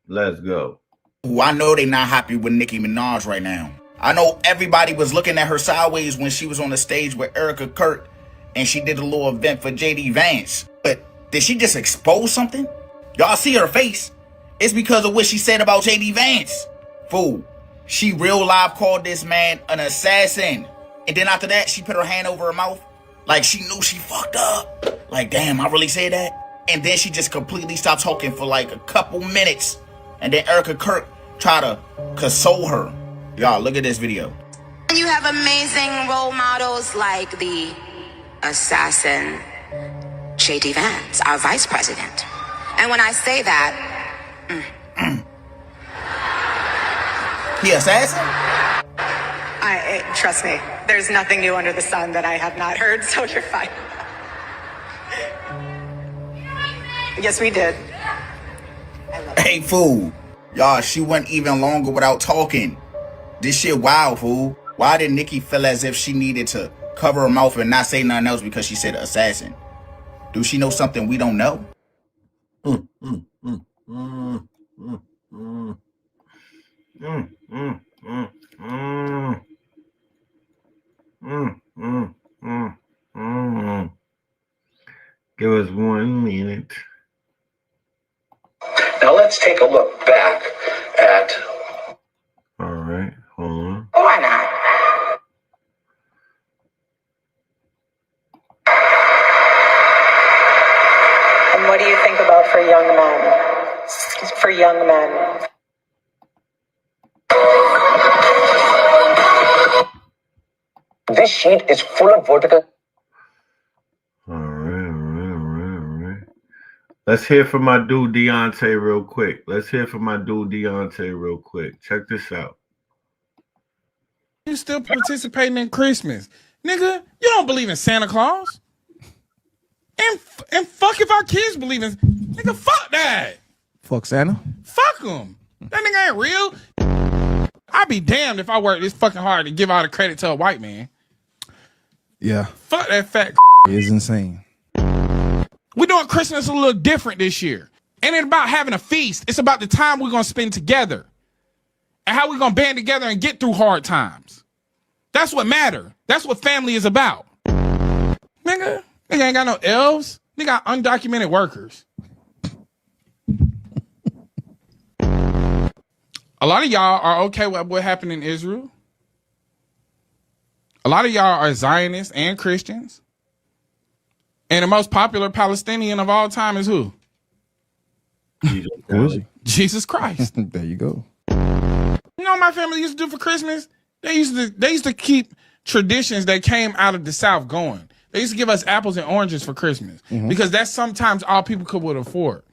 Let's go. Ooh, I know they not happy with Nicki Minaj right now. I know everybody was looking at her sideways when she was on the stage with Erica Kirk and she did a little event for JD Vance. But did she just expose something? Y'all see her face? It's because of what she said about JD Vance. Fool, she real live called this man an assassin. And then after that, she put her hand over her mouth like she knew she fucked up. Like, damn, I really said that? And then she just completely stopped talking for like a couple minutes. And then Erica Kirk tried to console her. Y'all, look at this video. You have amazing role models like the assassin JD Vance, our vice president. And when I say that, he assassin? Trust me, there's nothing new under the sun that I have not heard, so you're fine. Yes, we did. Hey, fool. Y'all, she went even longer without talking. This shit wild, fool. Why did Nicki feel as if she needed to cover her mouth and not say nothing else because she said assassin? Do she know something we don't know? Give us 1 minute. Now let's take a look back at... All right, hold on. Why not? And what do you think about for young men? For young men. This sheet is full of vertical... All right. Let's hear from my dude Deontay real quick. Check this out. You still participating in Christmas. Nigga, you don't believe in Santa Claus. And fuck if our kids believe in... Nigga, fuck that. Fuck Santa. Fuck them. That nigga ain't real. I'd be damned if I worked this fucking hard to give all the credit to a white man. Yeah. Fuck that fat It's insane. We're doing Christmas a little different this year. Ain't it about having a feast. It's about the time we're going to spend together. And how we're going to band together and get through hard times. That's what matter. That's what family is about. Nigga ain't got no elves. They got undocumented workers. A lot of y'all are okay with what happened in Israel. A lot of y'all are Zionists and Christians. And the most popular Palestinian of all time is who? Jesus Christ. There you go. You know what my family used to do for Christmas? They used to keep traditions that came out of the South going. They used to give us apples and oranges for Christmas because that's sometimes all people would afford.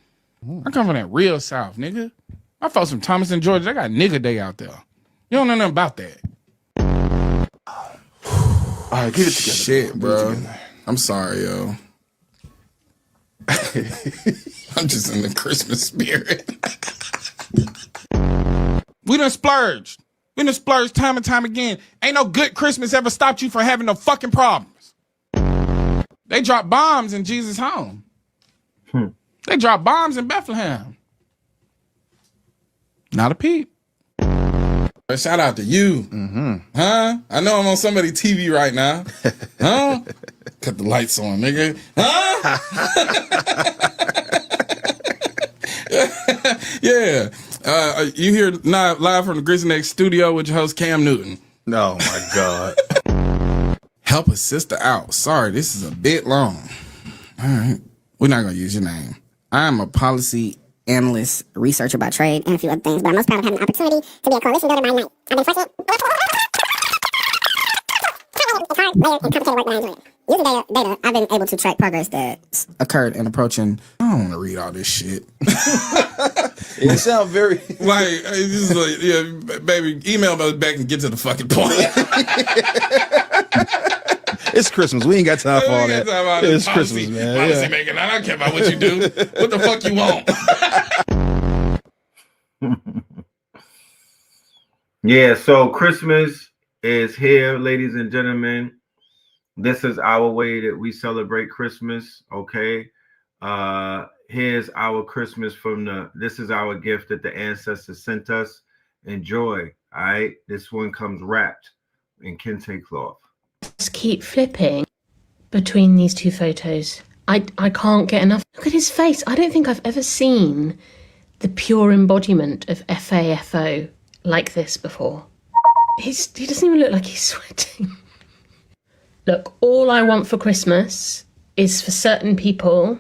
I come from that real South, nigga. I folks from Thomas and Georgia. They got nigga day out there. You don't know nothing about that. All right, get it together. Shit, bro. I'm sorry, yo. I'm just in the Christmas spirit. We done splurged. We done splurged time and time again. Ain't no good Christmas ever stopped you from having no fucking problems. They dropped bombs in Jesus' home. They dropped bombs in Bethlehem. Not a peep. Shout out to you. Huh? I know I'm on somebody's TV right now. Huh? Cut the lights on, nigga. Huh? Yeah. You here live from the Grizzly Next studio with your host Cam Newton. Oh my God. Help a sister out. Sorry, this is a bit long. All right. We're not going to use your name. I'm a policy analyst, researcher by trade, and a few other things, but I'm most proud of having the opportunity to be a coalition builder by night. I've been fortunate. Using data, I've been able to track progress that's occurred in approaching. I don't want to read all this shit. It sounds very like this is like, yeah, baby, email us back and get to the fucking point. It's Christmas. We ain't got time for all that. It's Christmas, man. Policy making. I don't care about what you do. What the fuck you want? Yeah, so Christmas is here, ladies and gentlemen. This is our way that we celebrate Christmas, okay? Here's our Christmas this is our gift that the ancestors sent us. Enjoy. All right. This one comes wrapped in kente cloth. Just keep flipping between these two photos. I can't get enough. Look at his face. I don't think I've ever seen the pure embodiment of FAFO like this before. He doesn't even look like he's sweating. Look, all I want for Christmas is for certain people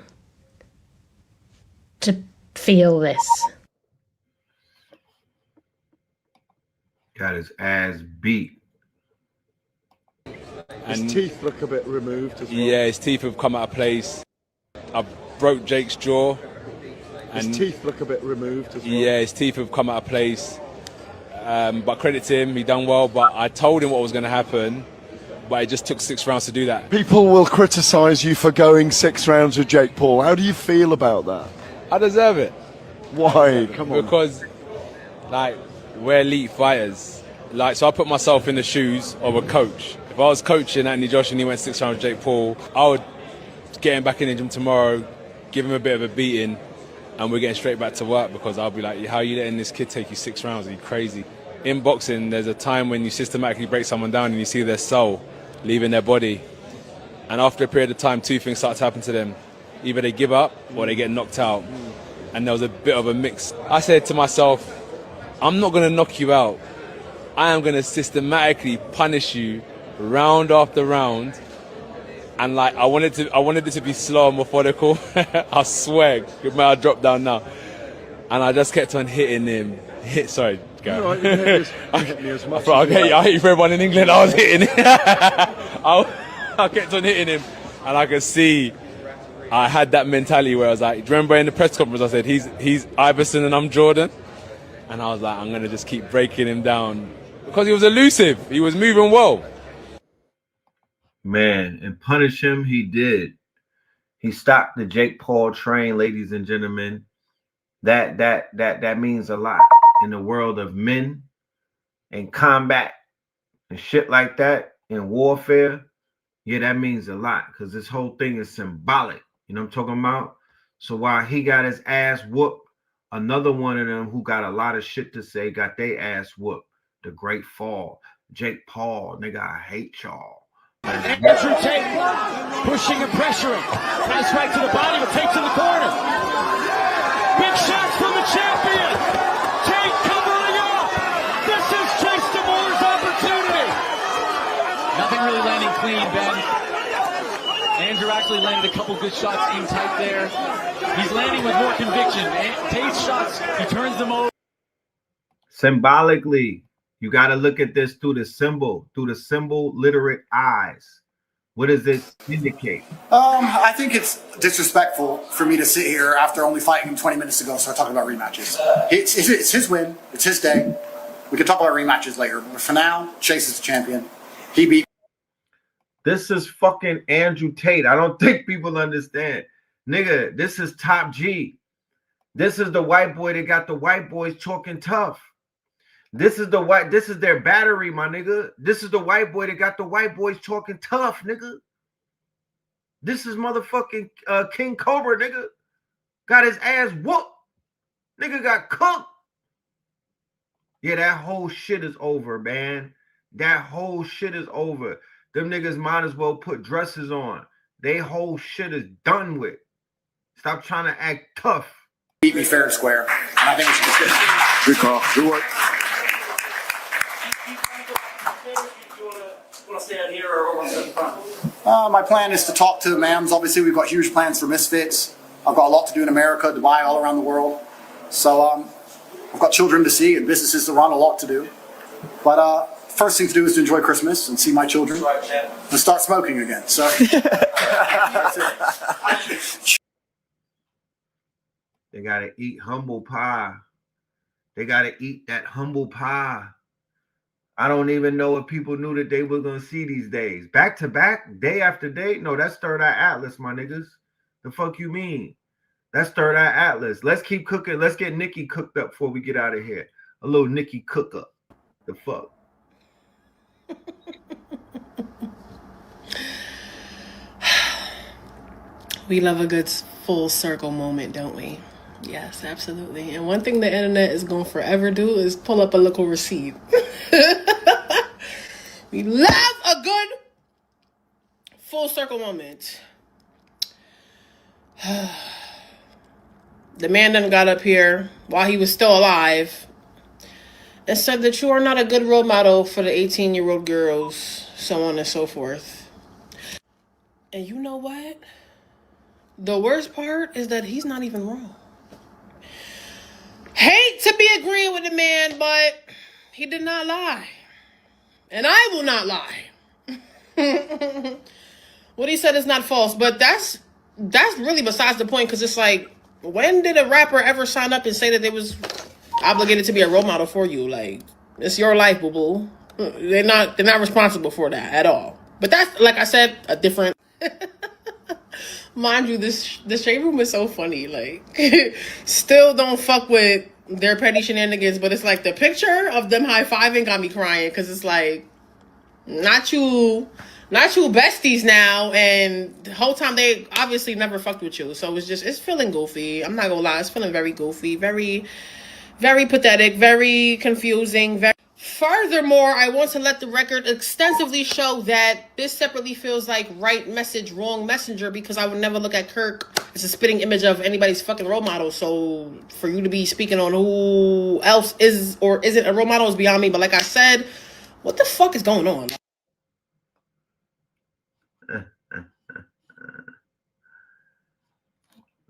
to feel this. Got his ass beat. His teeth look a bit removed as well. Yeah, his teeth have come out of place. I broke Jake's jaw. His teeth look a bit removed as well. Yeah, his teeth have come out of place. But credit to him, he done well. But I told him what was going to happen. But it just took 6 rounds to do that. People will criticise you for going 6 rounds with Jake Paul. How do you feel about that? I deserve it. Why? Come on. Because, like, we're elite fighters. Like, so I put myself in the shoes of a coach. If I was coaching Anthony Joshua and he went 6 rounds with Jake Paul, I would get him back in the gym tomorrow, give him a bit of a beating, and we're getting straight back to work, because I'll be like, how are you letting this kid take you 6 rounds? Are you crazy? In boxing, there's a time when you systematically break someone down and you see their soul leaving their body. And after a period of time, 2 things start to happen to them. Either they give up or they get knocked out. And there was a bit of a mix. I said to myself, I'm not going to knock you out. I am going to systematically punish you round after round. And like, I wanted it to be slow and methodical. I swear, I dropped down now. And I just kept on hitting him. Sorry, go. Right, you hit me as much I hit you for everyone in England. I was hitting him. I kept on hitting him. And I could see I had that mentality where I was like, do you remember in the press conference I said, he's Iverson and I'm Jordan? And I was like, I'm going to just keep breaking him down. Because he was elusive. He was moving well. Man, and punish him, he did. He stopped the Jake Paul train, ladies and gentlemen. That means a lot in the world of men and combat and shit like that in warfare. Yeah, that means a lot, because this whole thing is symbolic. You know what I'm talking about? So while he got his ass whooped, another one of them who got a lot of shit to say got their ass whooped. The Great Fall. Jake Paul, nigga, I hate y'all. Andrew Tate pushing and pressuring. Nice right to the body, but Tate's in the corner. Big shots from the champion. Tate covering up. This is Chase DeMoore's opportunity. Nothing really landing clean, Ben. Andrew actually landed a couple good shots in tight there. He's landing with more conviction. Tate's shots, he turns them over. Symbolically, you got to look at this through the symbol literate eyes. What does this indicate? I think it's disrespectful for me to sit here after only fighting him 20 minutes ago, start talking about rematches. It's his win. It's his day. We can talk about rematches later. But for now, Chase is the champion. He beat. This is fucking Andrew Tate. I don't think people understand. Nigga, this is Top G. This is the white boy that got the white boys talking tough. This is their battery, my nigga. This is the white boy that got the white boys talking tough, nigga. This is motherfucking King Cobra, nigga. Got his ass whooped. Nigga got cooked. Yeah, that whole shit is over, man. That whole shit is over. Them niggas might as well put dresses on. They whole shit is done with. Stop trying to act tough. Beat me fair and square. And I think we should just get Good call. Good work. My plan is to talk to the MAMs. Obviously, we've got huge plans for Misfits. I've got a lot to do in America, Dubai, all around the world. So I've got children to see and businesses to run, a lot to do. But first thing to do is to enjoy Christmas and see my children and start smoking again. So they got to eat humble pie. They got to eat that humble pie. I don't even know if people knew that they were going to see these days. Back to back, day after day. No, that's Third Eye Atlas, my niggas. The fuck you mean? That's Third Eye Atlas. Let's keep cooking. Let's get Nikki cooked up before we get out of here. A little Nikki cook up. The fuck? We love a good full circle moment, don't we? Yes, absolutely. And one thing the internet is going to forever do is pull up a local receipt. We love a good full circle moment. The man done got up here while he was still alive and said that you are not a good role model for the 18-year-old girls, so on and so forth. And you know what? The worst part is that he's not even wrong. Hate to be agreeing with the man, but he did not lie. And I will not lie. What he said is not false, but that's really besides the point, because it's like, when did a rapper ever sign up and say that they was obligated to be a role model for you? Like, it's your life, boo-boo. They're not responsible for that at all. But that's, like I said, a different... Mind you, this shade room is so funny. Like, still don't fuck with their petty shenanigans, but it's like the picture of them high-fiving got me crying, because it's like, not you besties now, and the whole time they obviously never fucked with you. So it's feeling goofy. I'm not gonna lie, it's feeling very goofy, very, very pathetic, very confusing. Furthermore, I want to let the record extensively show that this separately feels like right message, wrong messenger, because I would never look at Kirk as a spitting image of anybody's fucking role model. So for you to be speaking on who else is or isn't a role model is beyond me. But like I said, what the fuck is going on?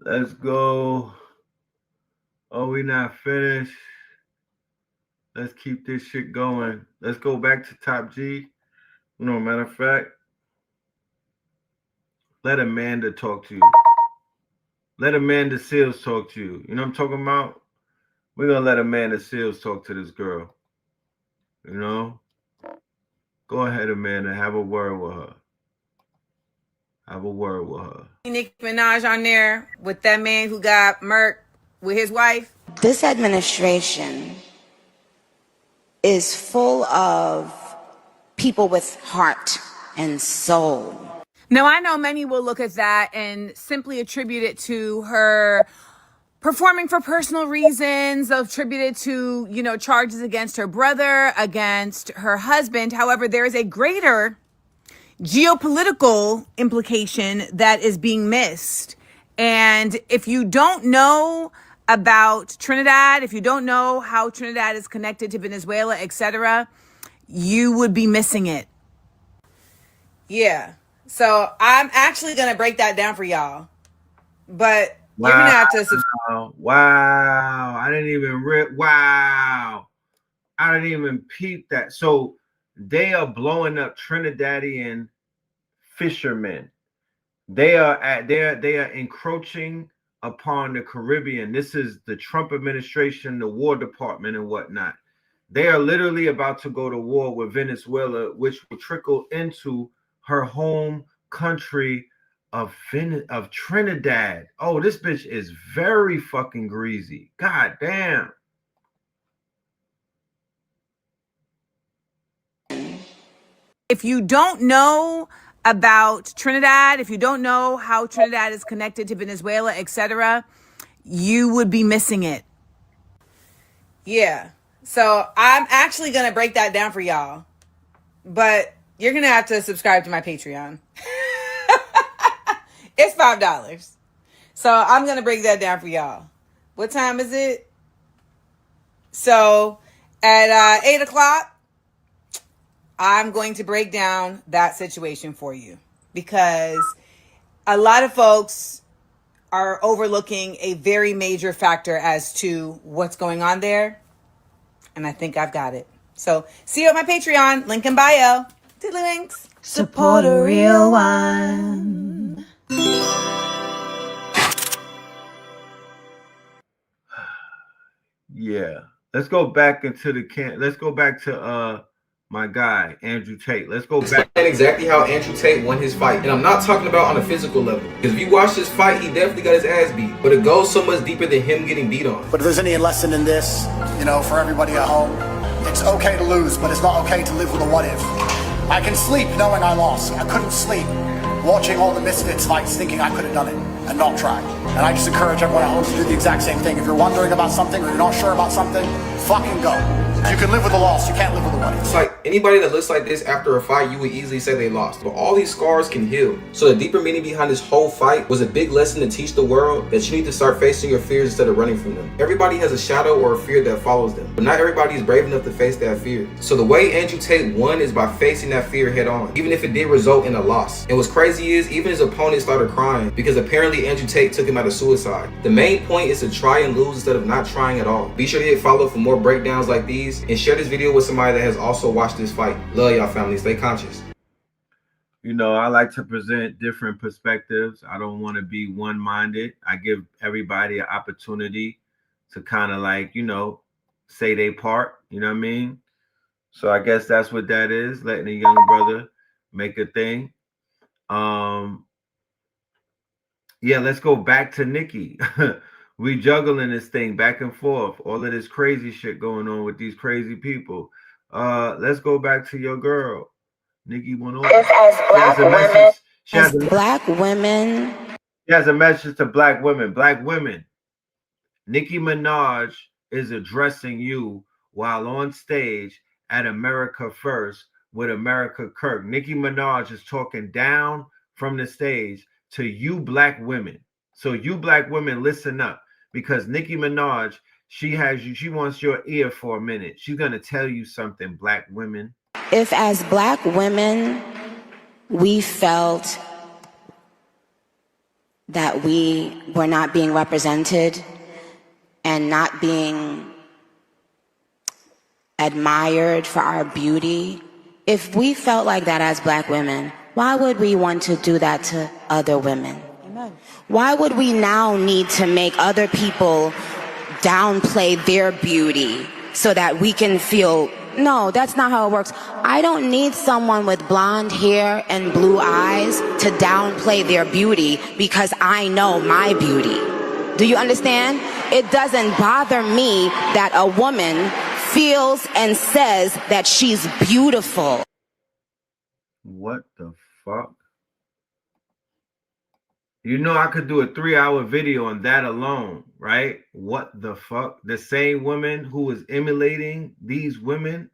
Let's go. Oh, we not finished. Let's keep this shit going. Let's go back to Top G. No, matter of fact, let Amanda talk to you. Let Amanda Seals talk to you. You know what I'm talking about? We're going to let Amanda Seals talk to this girl. You know? Go ahead, Amanda. Have a word with her. Have a word with her. Nicki Minaj on there with that man who got murked with his wife. This administration is full of people with heart and soul. Now, I know many will look at that and simply attribute it to her performing for personal reasons, attributed to, charges against her brother, against her husband. However, there is a greater geopolitical implication that is being missed. And if you don't know about Trinidad, if you don't know how Trinidad is connected to Venezuela, etc., you would be missing it. Yeah. So I'm actually going to break that down for y'all. But you're going to have to subscribe. Wow. I didn't even peep that. So they are blowing up Trinidadian fishermen. They are encroaching upon the Caribbean. This is the Trump administration, the War Department and whatnot. They are literally about to go to war with Venezuela, which will trickle into her home country of Trinidad. Oh, this bitch is very fucking greasy. God damn. If you don't know about Trinidad, if you don't know how Trinidad is connected to Venezuela, etc., you would be missing it. Yeah. So I'm actually going to break that down for y'all. But you're going to have to subscribe to my Patreon. It's $5. So I'm going to break that down for y'all. What time is it? So at 8 o'clock, I'm going to break down that situation for you, because a lot of folks are overlooking a very major factor as to what's going on there. And I think I've got it. So see you at my Patreon, link in bio. Diddly links. Support a real one. Yeah. Let's go back into the camp. Let's go back to my guy, Andrew Tate. Let's go back. And exactly how Andrew Tate won his fight. And I'm not talking about on a physical level, because if you watch this fight, he definitely got his ass beat. But it goes so much deeper than him getting beat on. But if there's any lesson in this, for everybody at home, it's okay to lose, but it's not okay to live with a what if. I can sleep knowing I lost. I couldn't sleep watching all the Misfits fights thinking I could have done it. and not try. And I just encourage everyone at home to do the exact same thing. If you're wondering about something or you're not sure about something, fucking go. You can live with a loss, you can't live with a win. It's like anybody that looks like this after a fight, you would easily say they lost. But all these scars can heal. So the deeper meaning behind this whole fight was a big lesson to teach the world that you need to start facing your fears instead of running from them. Everybody has a shadow or a fear that follows them, but not everybody is brave enough to face that fear. So the way Andrew Tate won is by facing that fear head on, even if it did result in a loss. And what's crazy is even his opponent started crying because apparently Andrew Tate took him out of suicide. The main point is to try and lose instead of not trying at all. Be sure to hit follow for more breakdowns like these and share this video with somebody that has also watched this fight. Love y'all, family. Stay conscious. You know, I like to present different perspectives. I don't want to be one-minded. I give everybody an opportunity to kind of like, you know, say their part. You know what I mean? So I guess that's what that is, letting a young brother make a thing. Yeah, let's go back to Nikki. We juggling this thing back and forth. All of this crazy shit going on with these crazy people. Let's go back to your girl. Nikki went over. She has a message to black women. Black women. Nicki Minaj is addressing you while on stage at America First with America Kirk. Nicki Minaj is talking down from the stage to you black women. So you black women, listen up, because Nicki Minaj, she wants your ear for a minute. She's going to tell you something, black women. If as black women, we felt that we were not being represented and not being admired for our beauty, if we felt like that as black women, why would we want to do that to other women? Amen. Why would we now need to make other people downplay their beauty so that we can feel, no, that's not how it works. I don't need someone with blonde hair and blue eyes to downplay their beauty because I know my beauty. Do you understand? It doesn't bother me that a woman feels and says that she's beautiful. What the fuck? You know, I could do a 3-hour video on that alone, right? What the fuck? The same woman who is emulating these women.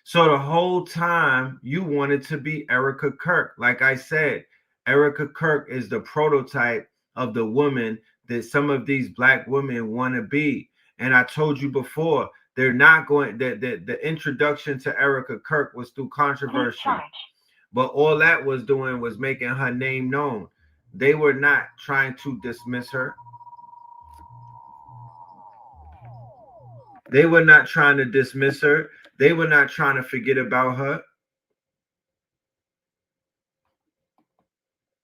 So the whole time you wanted to be Erica Kirk. Like I said, Erica Kirk is the prototype of the woman that some of these black women want to be. And I told you before, they're not going, the introduction to Erica Kirk was through controversy. But all that was doing was making her name known. They were not trying to dismiss her. They were not trying to dismiss her. They were not trying to forget about her.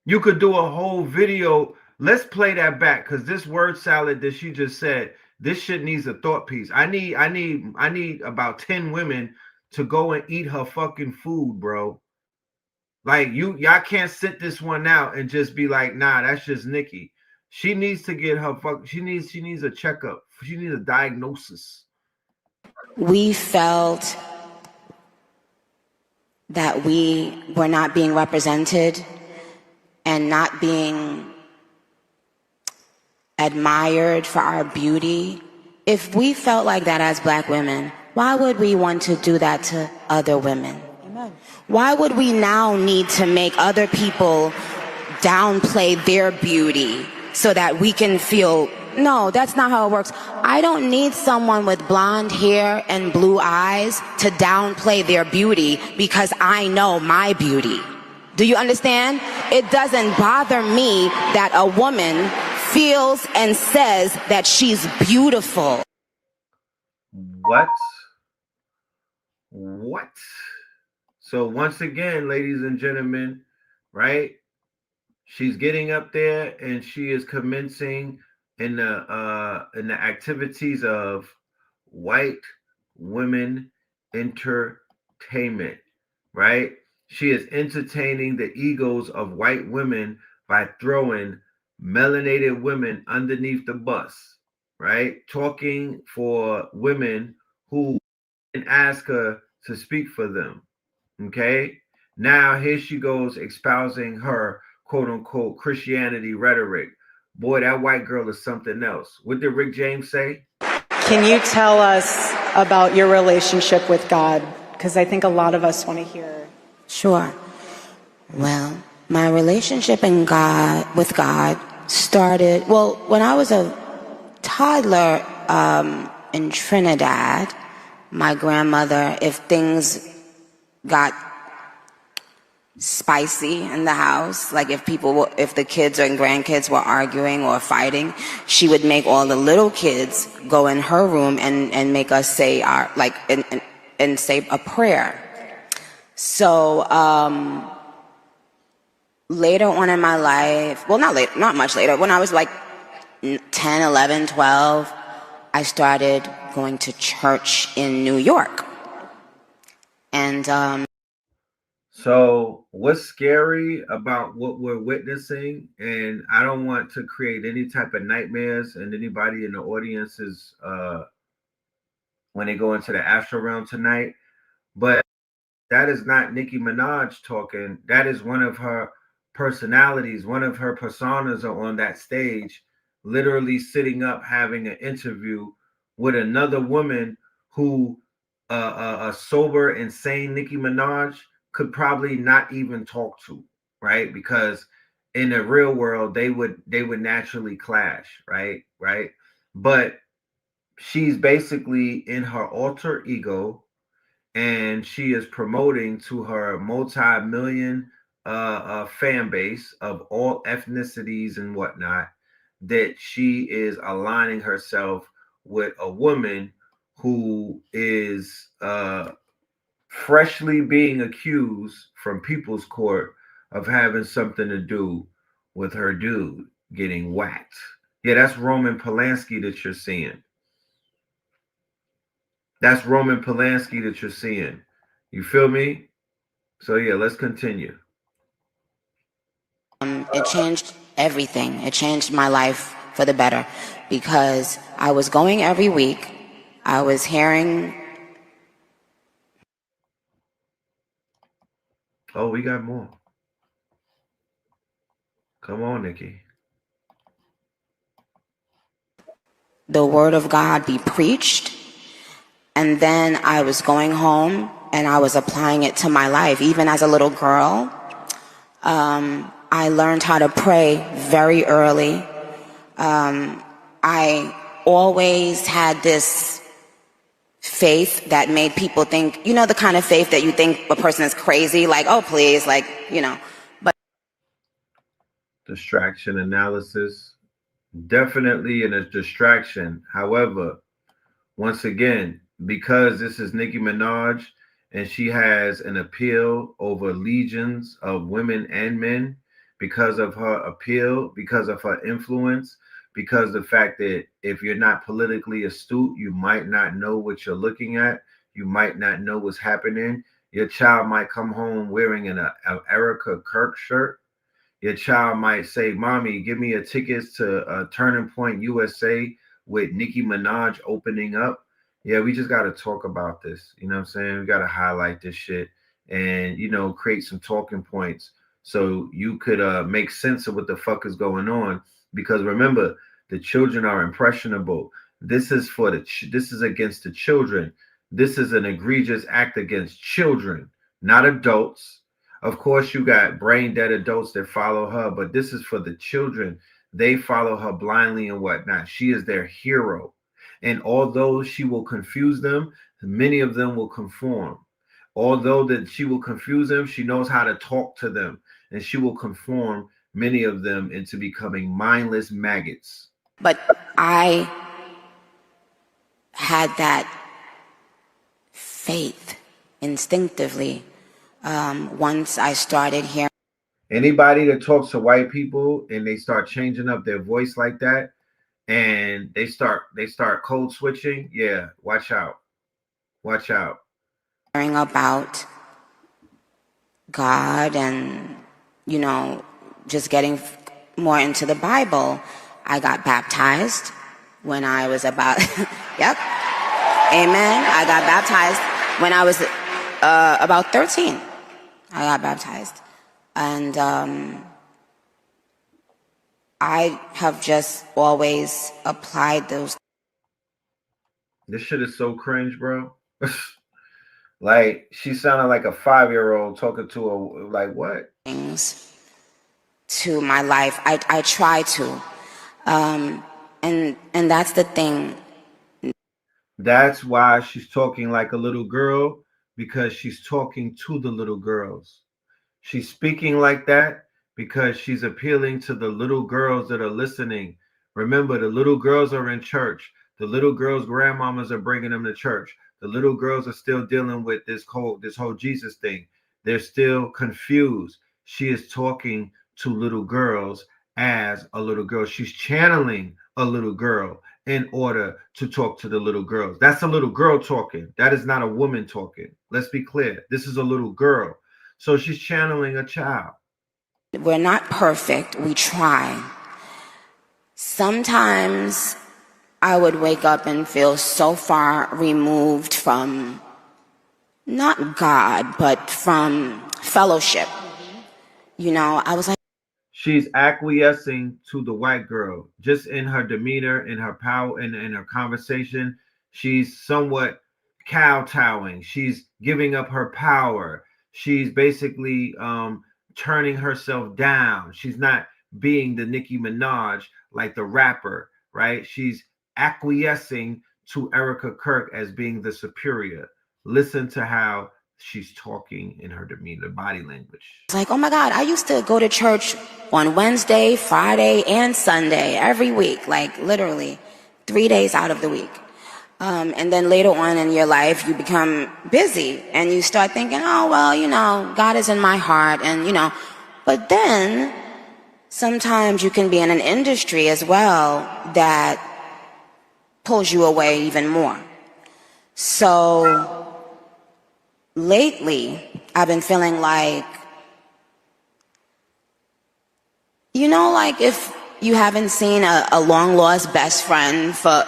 You could do a whole video. Let's play that back, because this word salad that she just said, this shit needs a thought piece. I need about 10 women to go and eat her fucking food, bro. Like, y'all can't sit this one out and just be like, nah, that's just Nikki. She needs to get her she needs a checkup. She needs a diagnosis. We felt that we were not being represented and not being admired for our beauty. If we felt like that as black women, why would we want to do that to other women? Why would we now need to make other people downplay their beauty so that we can feel, no, that's not how it works. I don't need someone with blonde hair and blue eyes to downplay their beauty because I know my beauty. Do you understand? It doesn't bother me that a woman feels and says that she's beautiful. What? What? So once again, ladies and gentlemen, right? She's getting up there and she is commencing in the activities of white women entertainment, right? She is entertaining the egos of white women by throwing melanated women underneath the bus, right? Talking for women who didn't ask her to speak for them. Okay, now here she goes espousing her quote unquote Christianity rhetoric boy, that white girl is something else. What did Rick James say? Can you tell us about your relationship with God? Because I think a lot of us want to hear. Sure. Well, my relationship with God started, well, when I was a toddler in Trinidad. My grandmother, if things got spicy in the house, like if the kids and grandkids were arguing or fighting, she would make all the little kids go in her room and make us say and say a prayer. So later on in my life, well, not much later, when I was like 10, 11, 12, I started going to church in New York. And so what's scary about what we're witnessing, and I don't want to create any type of nightmares, and anybody in the audience is when they go into the astral realm tonight, but that is not Nicki Minaj talking. That is one of her personalities, one of her personas are on that stage, literally sitting up having an interview with another woman who a sober, insane Nicki Minaj could probably not even talk to, right? Because in the real world, they would naturally clash, right? But she's basically in her alter ego, and she is promoting to her multi-million fan base of all ethnicities and whatnot that she is aligning herself with a woman who is freshly being accused from people's court of having something to do with her dude getting whacked. Yeah, that's Roman Polanski that you're seeing. That's Roman Polanski that you're seeing. You feel me? So yeah, let's continue. It changed everything. It changed my life for the better because I was going every week. I was hearing. Oh, we got more. Come on, Nikki. The word of God be preached. And then I was going home and I was applying it to my life. Even as a little girl, I learned how to pray very early. I always had this faith that made people think, you know, the kind of faith that you think a person is crazy, like, oh, please, like, you know. But distraction analysis, definitely a distraction. However, once again, because this is Nicki Minaj and she has an appeal over legions of women and men, because of her appeal, because of her influence, because the fact that if you're not politically astute, you might not know what you're looking at. You might not know what's happening. Your child might come home wearing an Erica Kirk shirt. Your child might say, "Mommy, give me a tickets to Turning Point USA with Nicki Minaj opening up." Yeah, we just got to talk about this. You know what I'm saying? We got to highlight this shit and, you know, create some talking points so you could make sense of what the fuck is going on. Because remember, the children are impressionable. This is for this is against the children. This is an egregious act against children, not adults. Of course, you got brain dead adults that follow her, but this is for the children. They follow her blindly and whatnot. She is their hero. And although she will confuse them, many of them will conform. Although that she will confuse them, she knows how to talk to them, and she will conform many of them into becoming mindless maggots. But I had that faith instinctively once I started hearing. Anybody that talks to white people and they start changing up their voice like that, and they start code switching, yeah, watch out. Watch out. Hearing about God and, you know, just getting more into the Bible, I got baptized when I was about, yep, amen. I got baptized when I was about 13. I got baptized. And I have just always applied those. This shit is so cringe, bro. Like, she sounded like a 5-year-old talking to a, like, what? Things to my life. I try to. And that's the thing. That's why she's talking like a little girl, because she's talking to the little girls. She's speaking like that because she's appealing to the little girls that are listening. Remember, the little girls are in church. The little girls' grandmamas are bringing them to church. The little girls are still dealing with this whole Jesus thing. They're still confused. She is talking to little girls as a little girl. She's channeling a little girl in order to talk to the little girls. That's a little girl talking. That is not a woman talking. Let's be clear. This is a little girl. So she's channeling a child. We're not perfect. We try. Sometimes I would wake up and feel so far removed from not God, but from fellowship. You know, I was like, she's acquiescing to the white girl just in her demeanor, in her power, in her conversation. She's somewhat kowtowing. She's giving up her power. She's basically turning herself down. She's not being the Nicki Minaj, like the rapper, right? She's acquiescing to Erica Kirk as being the superior. Listen to how she's talking in her demeanor, body language. it's like, oh my God, I used to go to church on Wednesday, Friday, and Sunday every week, like literally 3 days out of the week. And then later on in your life, you become busy and you start thinking, oh, well, you know, God is in my heart and, you know, but then sometimes you can be in an industry as well that pulls you away even more. So lately, I've been feeling like, you know, like if you haven't seen a long lost best friend for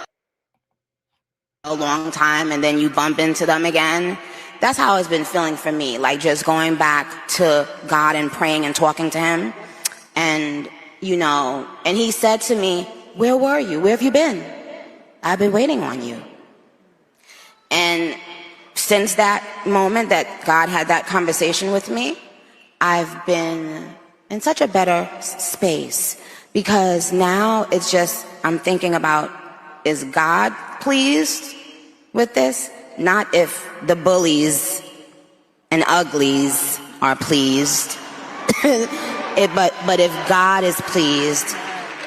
a long time and then you bump into them again, that's how it's been feeling for me, like just going back to God and praying and talking to him. And, you know, and he said to me, where were you? Where have you been? I've been waiting on you. And since that moment that God had that conversation with me, I've been in such a better space, because now it's just, I'm thinking about, is God pleased with this? Not if the bullies and uglies are pleased, but if God is pleased.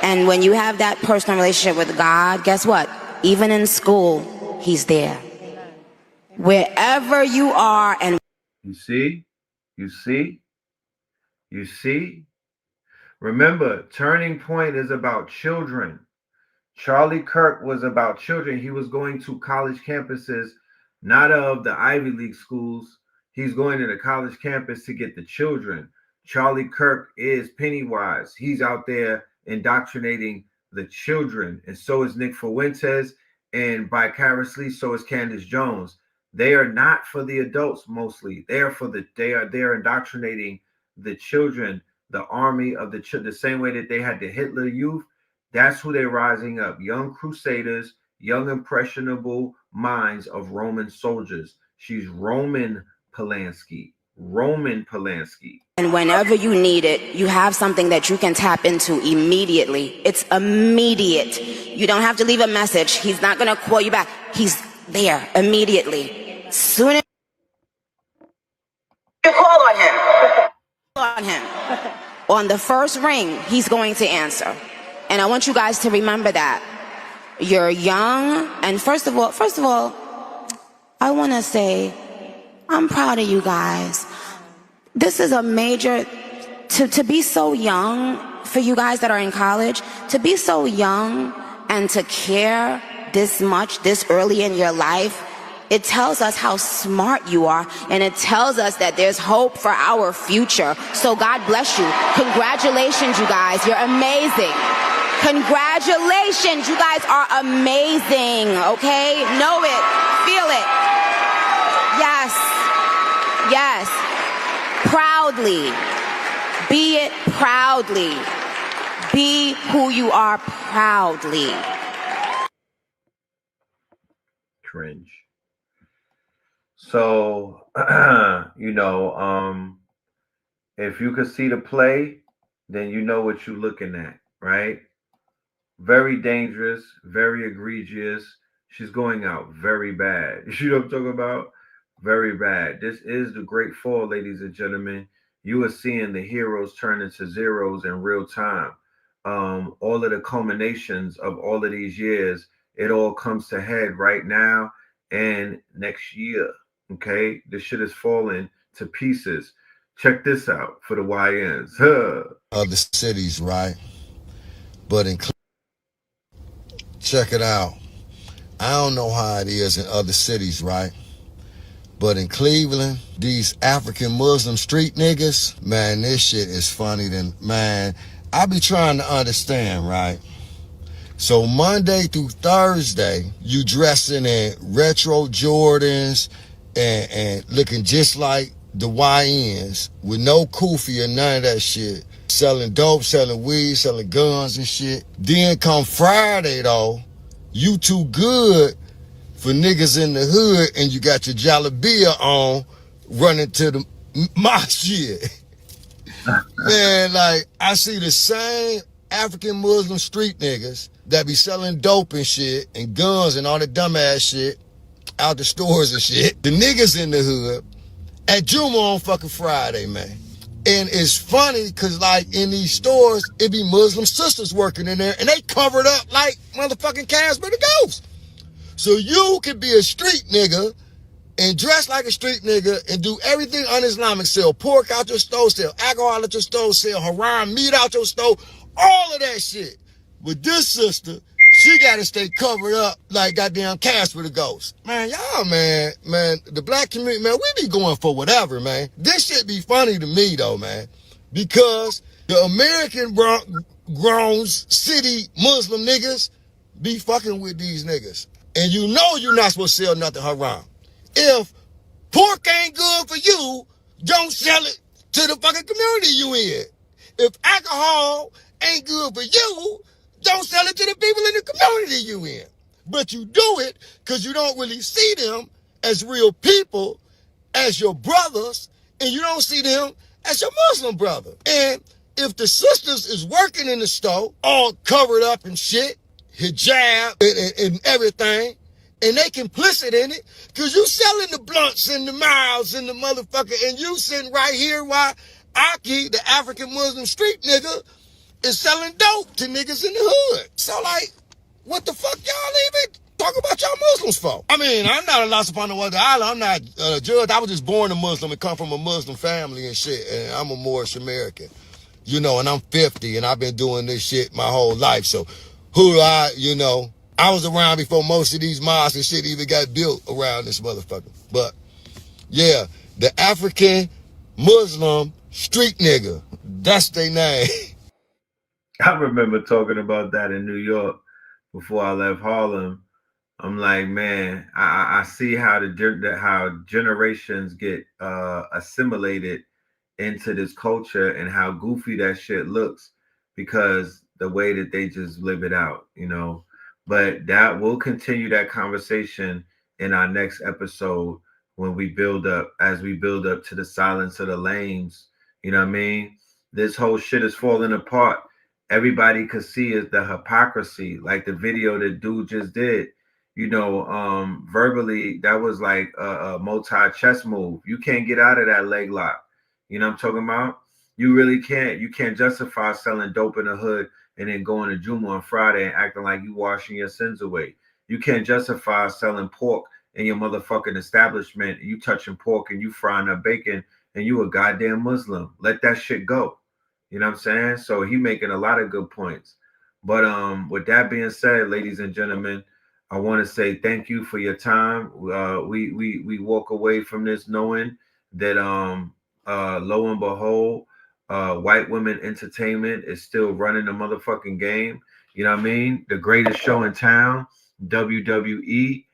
And when you have that personal relationship with God, guess what? Even in school, he's there. Wherever you are. And you see, remember, Turning Point is about children. Charlie Kirk was about children. He was going to college campuses, not of the Ivy League schools. He's going to the college campus to get the children. Charlie Kirk is Pennywise. He's out there indoctrinating the children. And so is Nick Fuentes, and vicariously, so is Candace Jones. They are not for the adults mostly. They are they're indoctrinating the children, the army of the same way that they had the Hitler Youth. That's who they're rising up. Young crusaders, young impressionable minds of Roman soldiers. She's Roman Polanski. And whenever you need it, you have something that you can tap into immediately. It's immediate. You don't have to leave a message. He's not going to call you back. He's there immediately. Soon as you call on him, on the first ring, he's going to answer. And I want you guys to remember that. You're young. And first of all, I want to say, I'm proud of you guys. This is a major, to be so young, for you guys that are in college, to be so young and to care this much, this early in your life, it tells us how smart you are, and it tells us that there's hope for our future. So God bless you. Congratulations, you guys. You're amazing. Congratulations. You guys are amazing, okay? Know it. Feel it. Yes. Yes. Proudly. Be it proudly. Be who you are proudly. Cringe. So, if you could see the play, then you know what you're looking at, right? Very dangerous, very egregious. She's going out very bad. You know what I'm talking about? Very bad. This is the great fall, ladies and gentlemen. You are seeing the heroes turn into zeros in real time. All of the culminations of all of these years, it all comes to head right now and next year. Okay, this shit is falling to pieces. Check this out for the YNs. Other cities, right? But check it out. I don't know how it is in other cities, right? But in Cleveland, these African Muslim street niggas, man, this shit is funny man, I be trying to understand, right? So Monday through Thursday, you dressing in retro Jordans and looking just like the YNs with no kufi or none of that shit. Selling dope, selling weed, selling guns and shit. Then come Friday though, you too good for niggas in the hood and you got your jalabia on running to the masjid. Man, like, I see the same African Muslim street niggas that be selling dope and shit and guns and all the dumbass shit out the stores and shit. The niggas in the hood at Juma on fucking Friday, man. And it's funny because, like, in these stores, it be Muslim sisters working in there and they covered up like motherfucking Casper the Ghost. So you could be a street nigga and dress like a street nigga and do everything un-Islamic, sell pork out your stove, sell alcohol out your stove, sell haram meat out your stove, all of that shit. But this sister, she gotta stay covered up like goddamn Casper the Ghost. Man, y'all, man, the black community, man, we be going for whatever, man. This shit be funny to me, though, man, because the American grown city Muslim niggas be fucking with these niggas. And you know you're not supposed to sell nothing haram. If pork ain't good for you, don't sell it to the fucking community you in. If alcohol ain't good for you, don't sell it to the people in the community you in. But you do it because you don't really see them as real people, as your brothers, and you don't see them as your Muslim brother. And if the sisters is working in the store, all covered up and shit, hijab and everything, and they complicit in it, because you selling the blunts and the miles and the motherfucker, and you sitting right here while Aki, the African Muslim street nigga, is selling dope to niggas in the hood. So, like, what the fuck y'all even talk about y'all Muslims for? I mean, I'm not a loss upon the other island. I'm not a judge. I was just born a Muslim and come from a Muslim family and shit, and I'm a Moorish American. You know, and I'm 50, and I've been doing this shit my whole life, so who do I was around before most of these mosques and shit even got built around this motherfucker. But, yeah, the African Muslim street nigga, that's their name. I remember talking about that in New York before I left Harlem. I'm like, man, I see how how generations get assimilated into this culture and how goofy that shit looks because the way that they just live it out, But that we'll continue that conversation in our next episode when we build up to the silence of the lames. You know what I mean? This whole shit is falling apart. Everybody could see is the hypocrisy, like the video that dude just did. Verbally, that was like a multi-chess move. You can't get out of that leg lock. You know what I'm talking about? You really can't. You can't justify selling dope in the hood and then going to Juma on Friday and acting like you washing your sins away. You can't justify selling pork in your motherfucking establishment. You touching pork and you frying up bacon and you a goddamn Muslim. Let that shit go. You know what I'm saying? So he making a lot of good points. But with that being said, ladies and gentlemen, I want to say thank you for your time. We walk away from this knowing that lo and behold, White Women Entertainment is still running the motherfucking game. You know what I mean? The greatest show in town, WWE.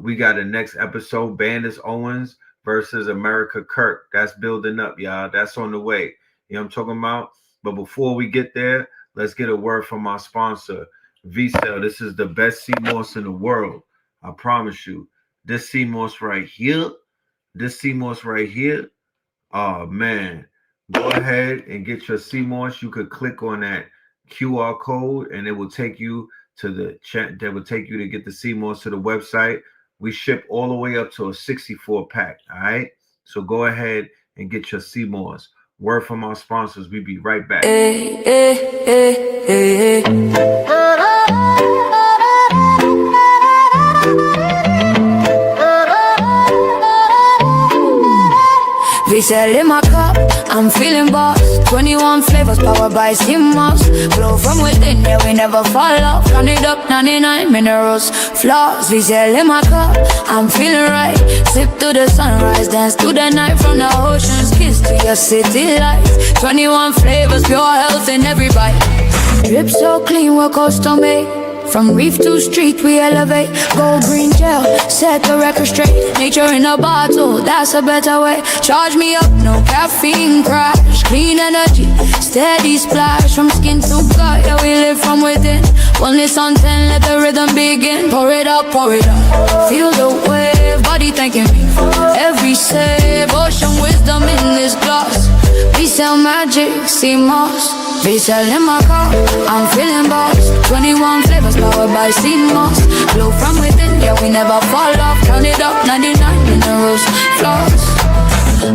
We got a next episode, Bandis Owens versus America Kirk. That's building up, y'all. That's on the way. You know what I'm talking about? But before we get there, let's get a word from our sponsor, V-Cell. This is the best sea moss in the world. I promise you. This sea moss right here, oh man, go ahead and get your sea moss. You could click on that QR code and it will take you to the chat. That will take you to get the sea moss to the website. We ship all the way up to a 64 pack. All right. So go ahead and get your sea moss. Word from our sponsors. We be right back. V-Cell in my cup, I'm feeling boss. 21 flavors powered by steam moss. Flow from within, yeah, we never fall off. Count it up, 99 minerals, flaws. V-Cell in my cup, I'm feeling right. Sip to the sunrise, dance to the night. From the ocean's kiss to your city lights. 21 flavors, pure health in every bite. Drip so clean, we're custom made. From reef to street, we elevate. Gold green gel, set the record straight. Nature in a bottle, that's a better way. Charge me up, no caffeine crash. Clean energy, steady splash. From skin to gut, yeah, we live from within. Wellness on 10, let the rhythm begin. Pour it up, pour it up. Feel the wave, body thanking me for every save. Ocean wisdom in this glass. V-Cell magic, sea moss. V-Cell in my car, I'm feeling boss. 21 flavors powered by sea moss. Glow from within, yeah, we never fall off. Count it up, 99 minerals, flaws.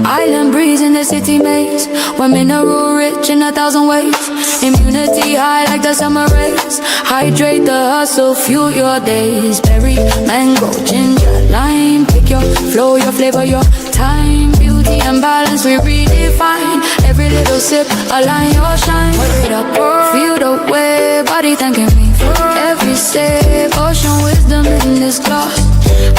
Island breeze in the city maze. We're mineral rich in 1,000 ways. Immunity high like the summer rays. Hydrate the hustle, fuel your days. Berry, mango, ginger, lime. Pick your flow, your flavor, your time. Beauty and balance, we redefine. Every little sip, align your shine. Pour it up, feel the way. Body thanking me for every sip. Ocean wisdom in this glass.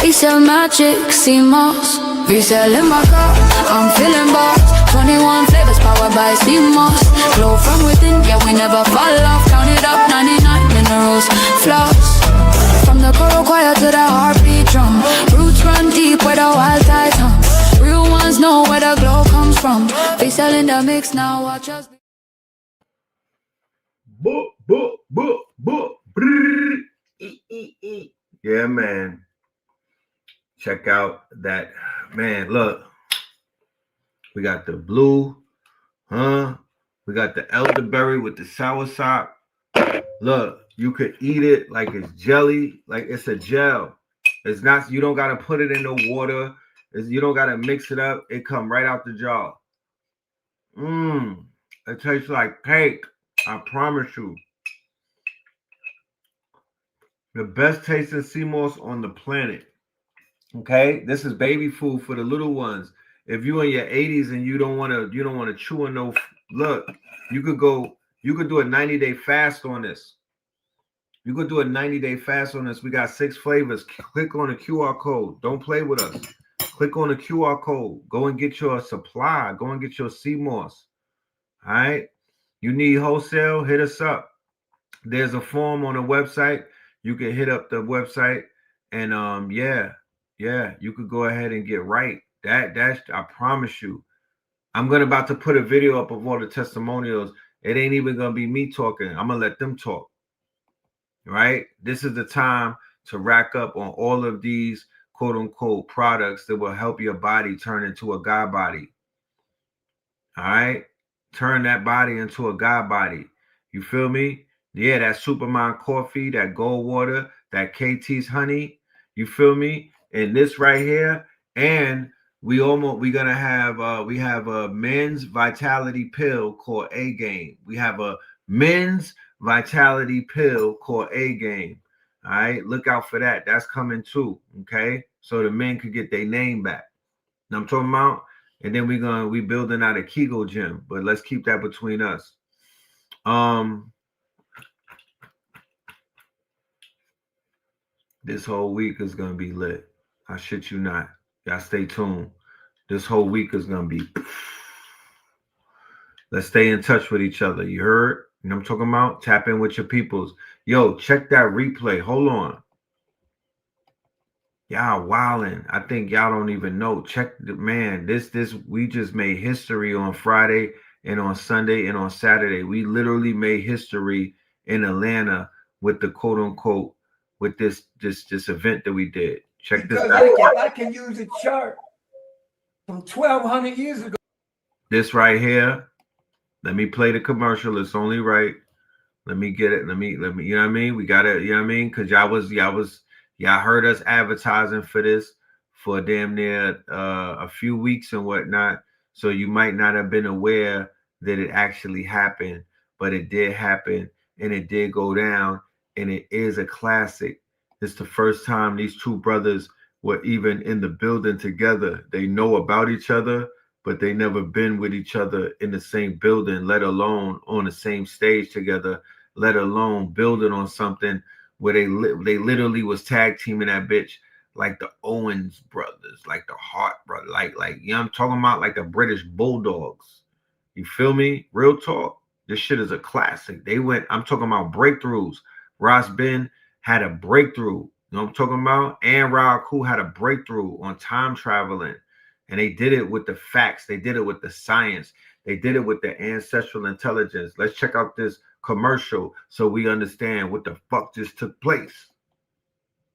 V-Cell magic, sea moss. V-Cell in my car, I'm feeling boss. 21 flavors powered by sea moss. Glow from within, yeah, we never fall off. Count it up, 99 minerals, flaws. From the coral choir to the heartbeat drum. Roots run deep where the wild tides hum. Real ones know where the glow comes from. V-Cell in the mix now, watch us. Yeah, man. Check out that, man, look. We got the blue, we got the elderberry with the soursop. Look, you could eat it like it's jelly, like it's a gel. It's not, you don't got to put it in the water. You don't got to mix it up. It come right out the jar. It tastes like cake. I promise you. The best tasting sea moss on the planet. Okay, this is baby food for the little ones. If you in your 80s and you don't want to chew on no, look, you could do a 90-day fast on this. You could do a 90-day fast on this. We got 6 flavors. Click on the QR code. Don't play with us. Click on the QR code. Go and get your supply. Go and get your sea moss. All right. You need wholesale? Hit us up. There's a form on the website. You can hit up the website and yeah, you could go ahead and get right. That's I promise you. I'm about to put a video up of all the testimonials. It ain't even gonna be me talking. I'm gonna let them talk. Right? This is the time to rack up on all of these quote unquote products that will help your body turn into a God body. All right, turn that body into a God body. You feel me? Yeah, that Superman coffee, that Gold Water, that KT's honey. You feel me? And this right here, and we have a men's vitality pill called A Game. We have a men's vitality pill called A Game. All right, look out for that. That's coming too. Okay, so the men could get their name back. Now I'm talking about, and then we building out a Kegel gym, but let's keep that between us. This whole week is gonna be lit. I shit you not. Y'all stay tuned. This whole week is gonna be. Let's stay in touch with each other. You heard? You know what I'm talking about? Tap in with your peoples. Yo, check that replay. Hold on. Y'all wildin'. I think y'all don't even know. Check the man. This we just made history on Friday and on Sunday and on Saturday. We literally made history in Atlanta with the quote unquote with this event that we did. Check this out. If I can use a chart from 1,200 years ago. This right here. Let me play the commercial. It's only right. Let me get it. Let me, you know what I mean? We got it, you know what I mean? Because y'all heard us advertising for this for damn near a few weeks and whatnot. So you might not have been aware that it actually happened, but it did happen and it did go down, and it is a classic. It's the first time these two brothers were even in the building together. They know about each other, but they never been with each other in the same building, let alone on the same stage together, let alone building on something where they literally was tag teaming that bitch like the Owens brothers, like the Hart brothers, like you know what I'm talking about, like the British Bulldogs. You feel me? Real talk. This shit is a classic. I'm talking about breakthroughs. Ross Ben had a breakthrough. You know what I'm talking about? And Raku had a breakthrough on time traveling. And they did it with the facts. They did it with the science. They did it with the ancestral intelligence. Let's check out this commercial so we understand what the fuck just took place.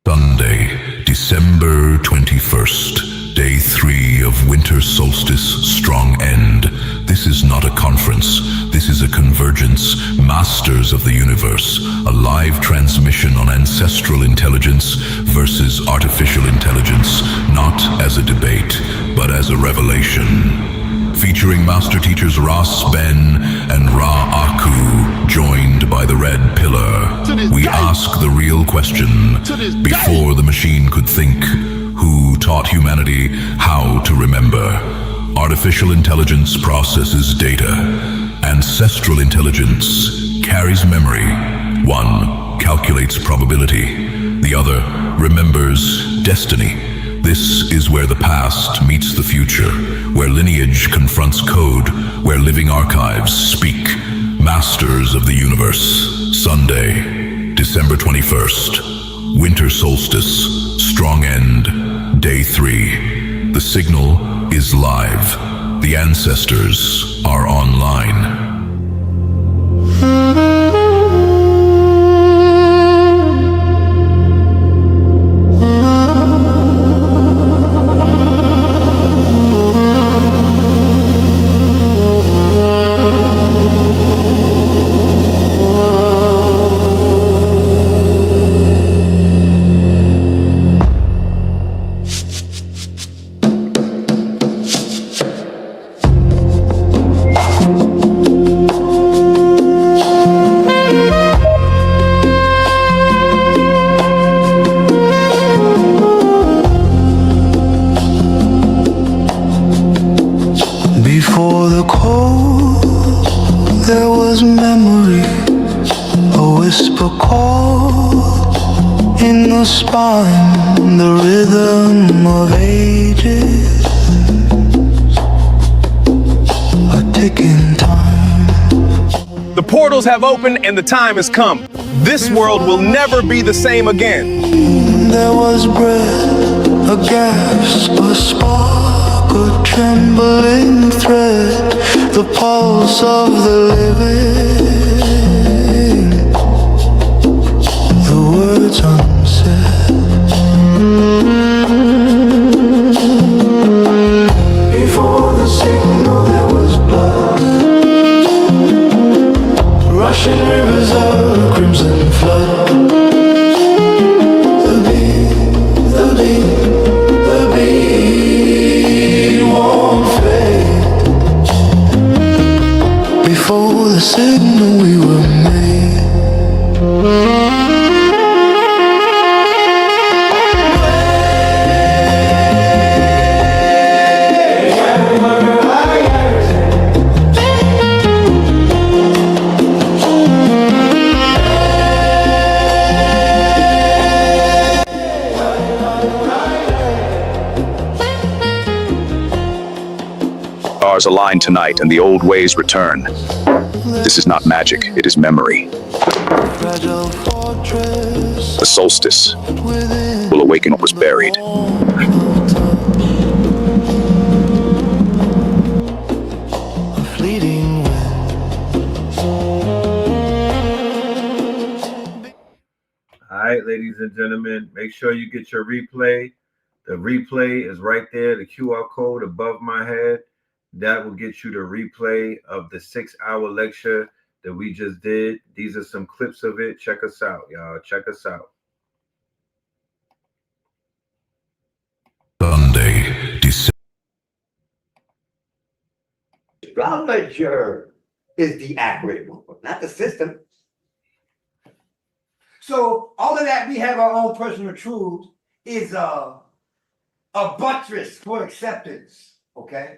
Sunday, December 21st, day 3 of winter solstice strong end. This is not a conference. This is a convergence. Masters of the universe. A live transmission on ancestral intelligence versus artificial intelligence. Not as a debate, but as a revelation. Featuring master teachers Ross Ben and Ra Aku, joined by the Red Pillar. We ask the real question. Before the machine could think, who taught humanity how to remember? Artificial intelligence processes data. Ancestral intelligence carries memory. One calculates probability. The other remembers destiny. This is where the past meets the future, where lineage confronts code, where living archives speak. Masters of the universe. Sunday, December 21st. Winter solstice, strong end, day 3. The signal is live. The ancestors are online. Before the cold, there was memory, a whisper call in the spine, the rhythm of ages, a ticking time. The portals have opened and the time has come. This world will never be the same again. There was breath, a gasp, a spark, a trembling thread, the pulse of the living, the words unsaid. Before the signal there was blood, rushing rivers of crimson flood. Before the signal we were made. Stars align tonight and the old ways return. This is not magic, it is memory. The solstice will awaken what was buried. Fleeting ladies and gentlemen, make sure you get your replay. The replay is right there, the QR code above my head. That will get you the replay of the 6-hour lecture that we just did. These are some clips of it. Check us out, y'all. Check us out. Sunday, December. Astrologer is the accurate one, not the system. So all of that, we have our own personal truth, is a buttress for acceptance. Okay.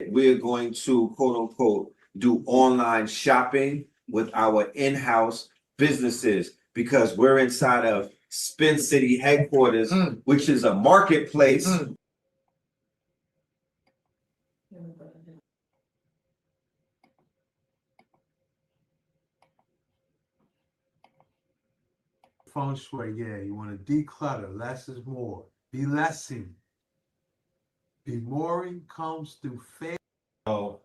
We're going to, quote unquote, do online shopping with our in-house businesses because we're inside of Spin City headquarters, which is a marketplace. Feng Shui, yeah, you want to declutter. Less is more. Be lessing. Be mooring comes through faith. So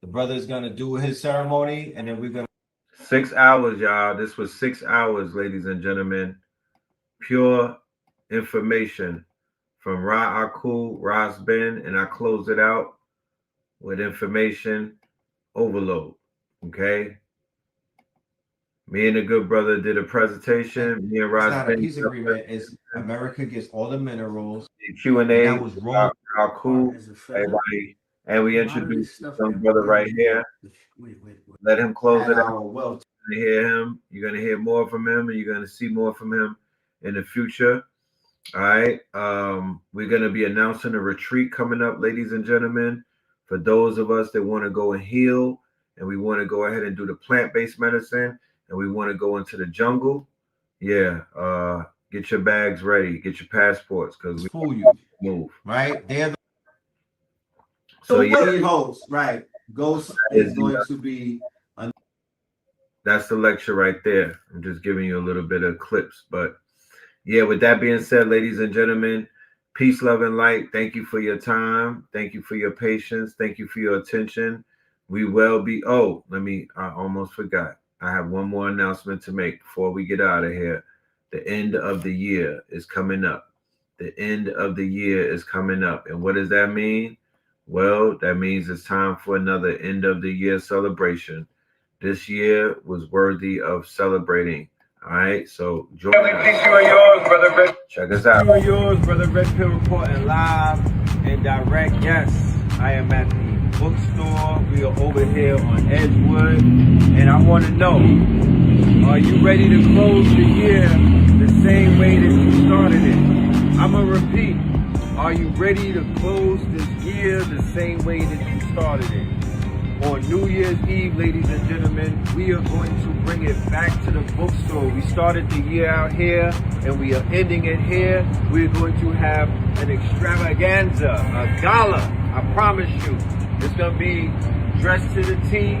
the brother's gonna do his ceremony, and then we're gonna 6 hours, y'all. This was 6 hours, ladies and gentlemen. Pure information from Ra Aku, Ras Ben, and I closed it out with information overload. Okay. Me and the good brother did a presentation. Me and it's Ras not Ben. a peace agreement. Is America gets all the minerals. Q&A. That was wrong. Aku, everybody, and we introduced some brother right here. Let him close it out. You're gonna hear him. You're gonna hear more from him, and you're gonna see more from him in the future. All right. We're gonna be announcing a retreat coming up, ladies and gentlemen, for those of us that want to go and heal, and we want to go ahead and do the plant-based medicine, and we want to go into the jungle. Yeah. Get your bags ready. Get your passports because we move. Right? They're the so yeah. hosts, right? Ghost is going to be. That's the lecture right there. I'm just giving you a little bit of clips, but yeah. With that being said, ladies and gentlemen, peace, love, and light. Thank you for your time. Thank you for your patience. Thank you for your attention. We will be. Oh, I almost forgot. I have one more announcement to make before we get out of here. The end of the year is coming up. The end of the year is coming up. And what does that mean? Well, that means it's time for another end of the year celebration. This year was worthy of celebrating. All right, so join us. You are yours, brother Red. Check us out. You are yours, brother Red Pill reporting live and direct. Yes, I am at the bookstore. We are over here on Edgewood, and I want to know: are you ready to close the year the same way that you started it? I'm gonna repeat: are you ready to close this year the same way that you started it? On New Year's Eve, ladies and gentlemen, we are going to bring it back to the bookstore. We started the year out here, and we are ending it here. We're going to have an extravaganza, a gala, I promise you. It's going to be dressed to the T,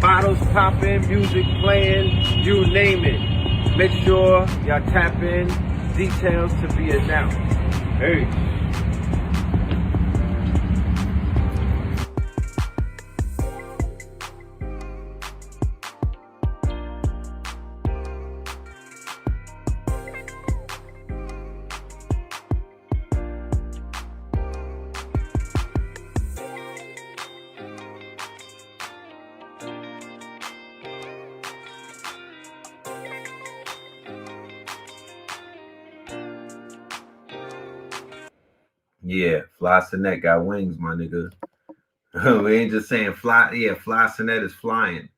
bottles popping, music playing, you name it. Make sure y'all tap in. Details to be announced. Hey. Yeah, Fly Sinet got wings, my nigga. We ain't just saying fly. Yeah, Fly Sinet is flying.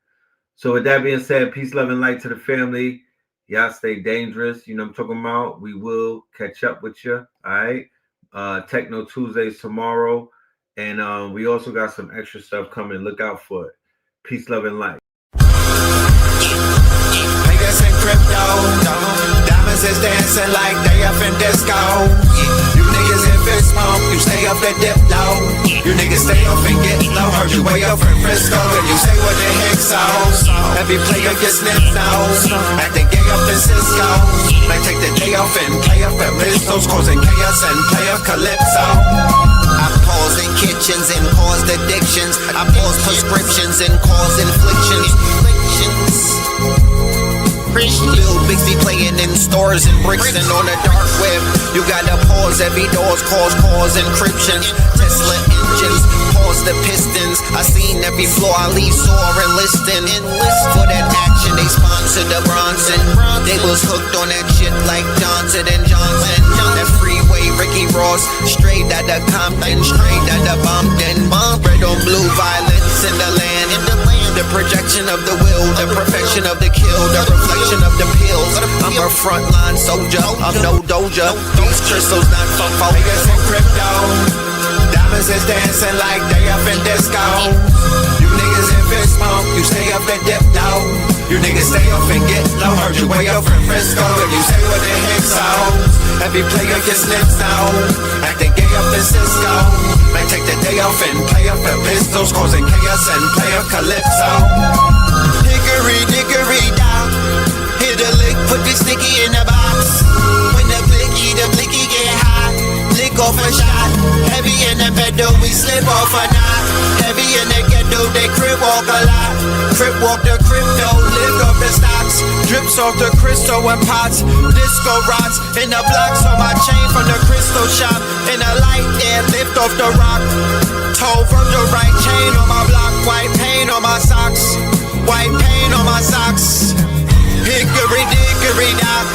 So with that being said, peace, love, and light to the family. Y'all stay dangerous. You know what I'm talking about? We will catch up with you. All right. Techno Tuesdays tomorrow. And we also got some extra stuff coming. Look out for it. Peace, love, and light. Niggas in crypto, diamonds is dancing like they up in disco. You niggas in fist pump, you stay up and dip low. You niggas stay up and get low. Heard you way up in Frisco, and you say what the heck so. Every player gets snipped nose, acting gay up in Cisco. Might take the day off and play up at Ristos, causing chaos and play up Calypso. I pause in kitchens and caused addictions. I pause prescriptions and cause inflictions. rich. Lil Bixby playing in stores and bricks and on the dark web. You gotta pause every doors, cause encryption. Tesla engines, pause the pistons. I seen every floor I leave sore and listing. For that action, they sponsored the Bronson. They was hooked on that shit like Johnson and Johnson. That freeway, Ricky Ross, straight out of Compton, straight out of Bompton. Red on blue, violence in the land. The projection of the will, the perfection of the kill, the reflection of the pills. I'm a frontline soldier, I'm no doja. These crystals not fun for niggas in crypto. Diamonds is dancing like they up in disco. You niggas in fist smoke, you stay up and dip low. You niggas stay up and get low. Heard you way up in Frisco, and you say what the heck so. Every player gets snipped out, acting gay up in Cisco. Man, take the day off and play up the pistols, causing chaos and play up calypso. Hickory dickory down, hit a lick, put the sticky in the box. When the blicky get hot, lick off a shot. Heavy in the pedal, we slip off a knot. Heavy in the ghetto, they crib walk a lot. Crib walk the crypto, lift off the stocks. Drips off the crystal and pots. Disco rods in the blocks on my chain from the crystal shop. In the light air, lift off the rock. Toe from the right chain on my block. White paint on my socks. White paint on my socks. Hickory dickory dock.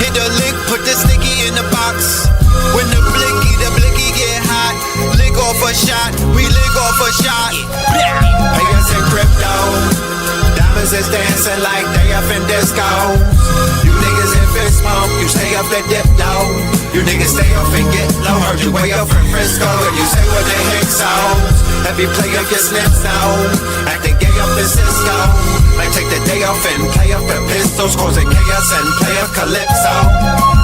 Hit the lick, put the sticky in the box. When the blicky get hot, lick off a shot, we lick off a shot. Players in crypto, diamonds is dancing like they up in disco. You niggas in fist smoke, you stay up and dip low. You niggas stay up and get low. Heard you way up in Frisco, and you say what the heck so. Every player gets snipped out, acting gay up in Cisco. Might take the day off and play up the pistols, causing chaos and play up calypso.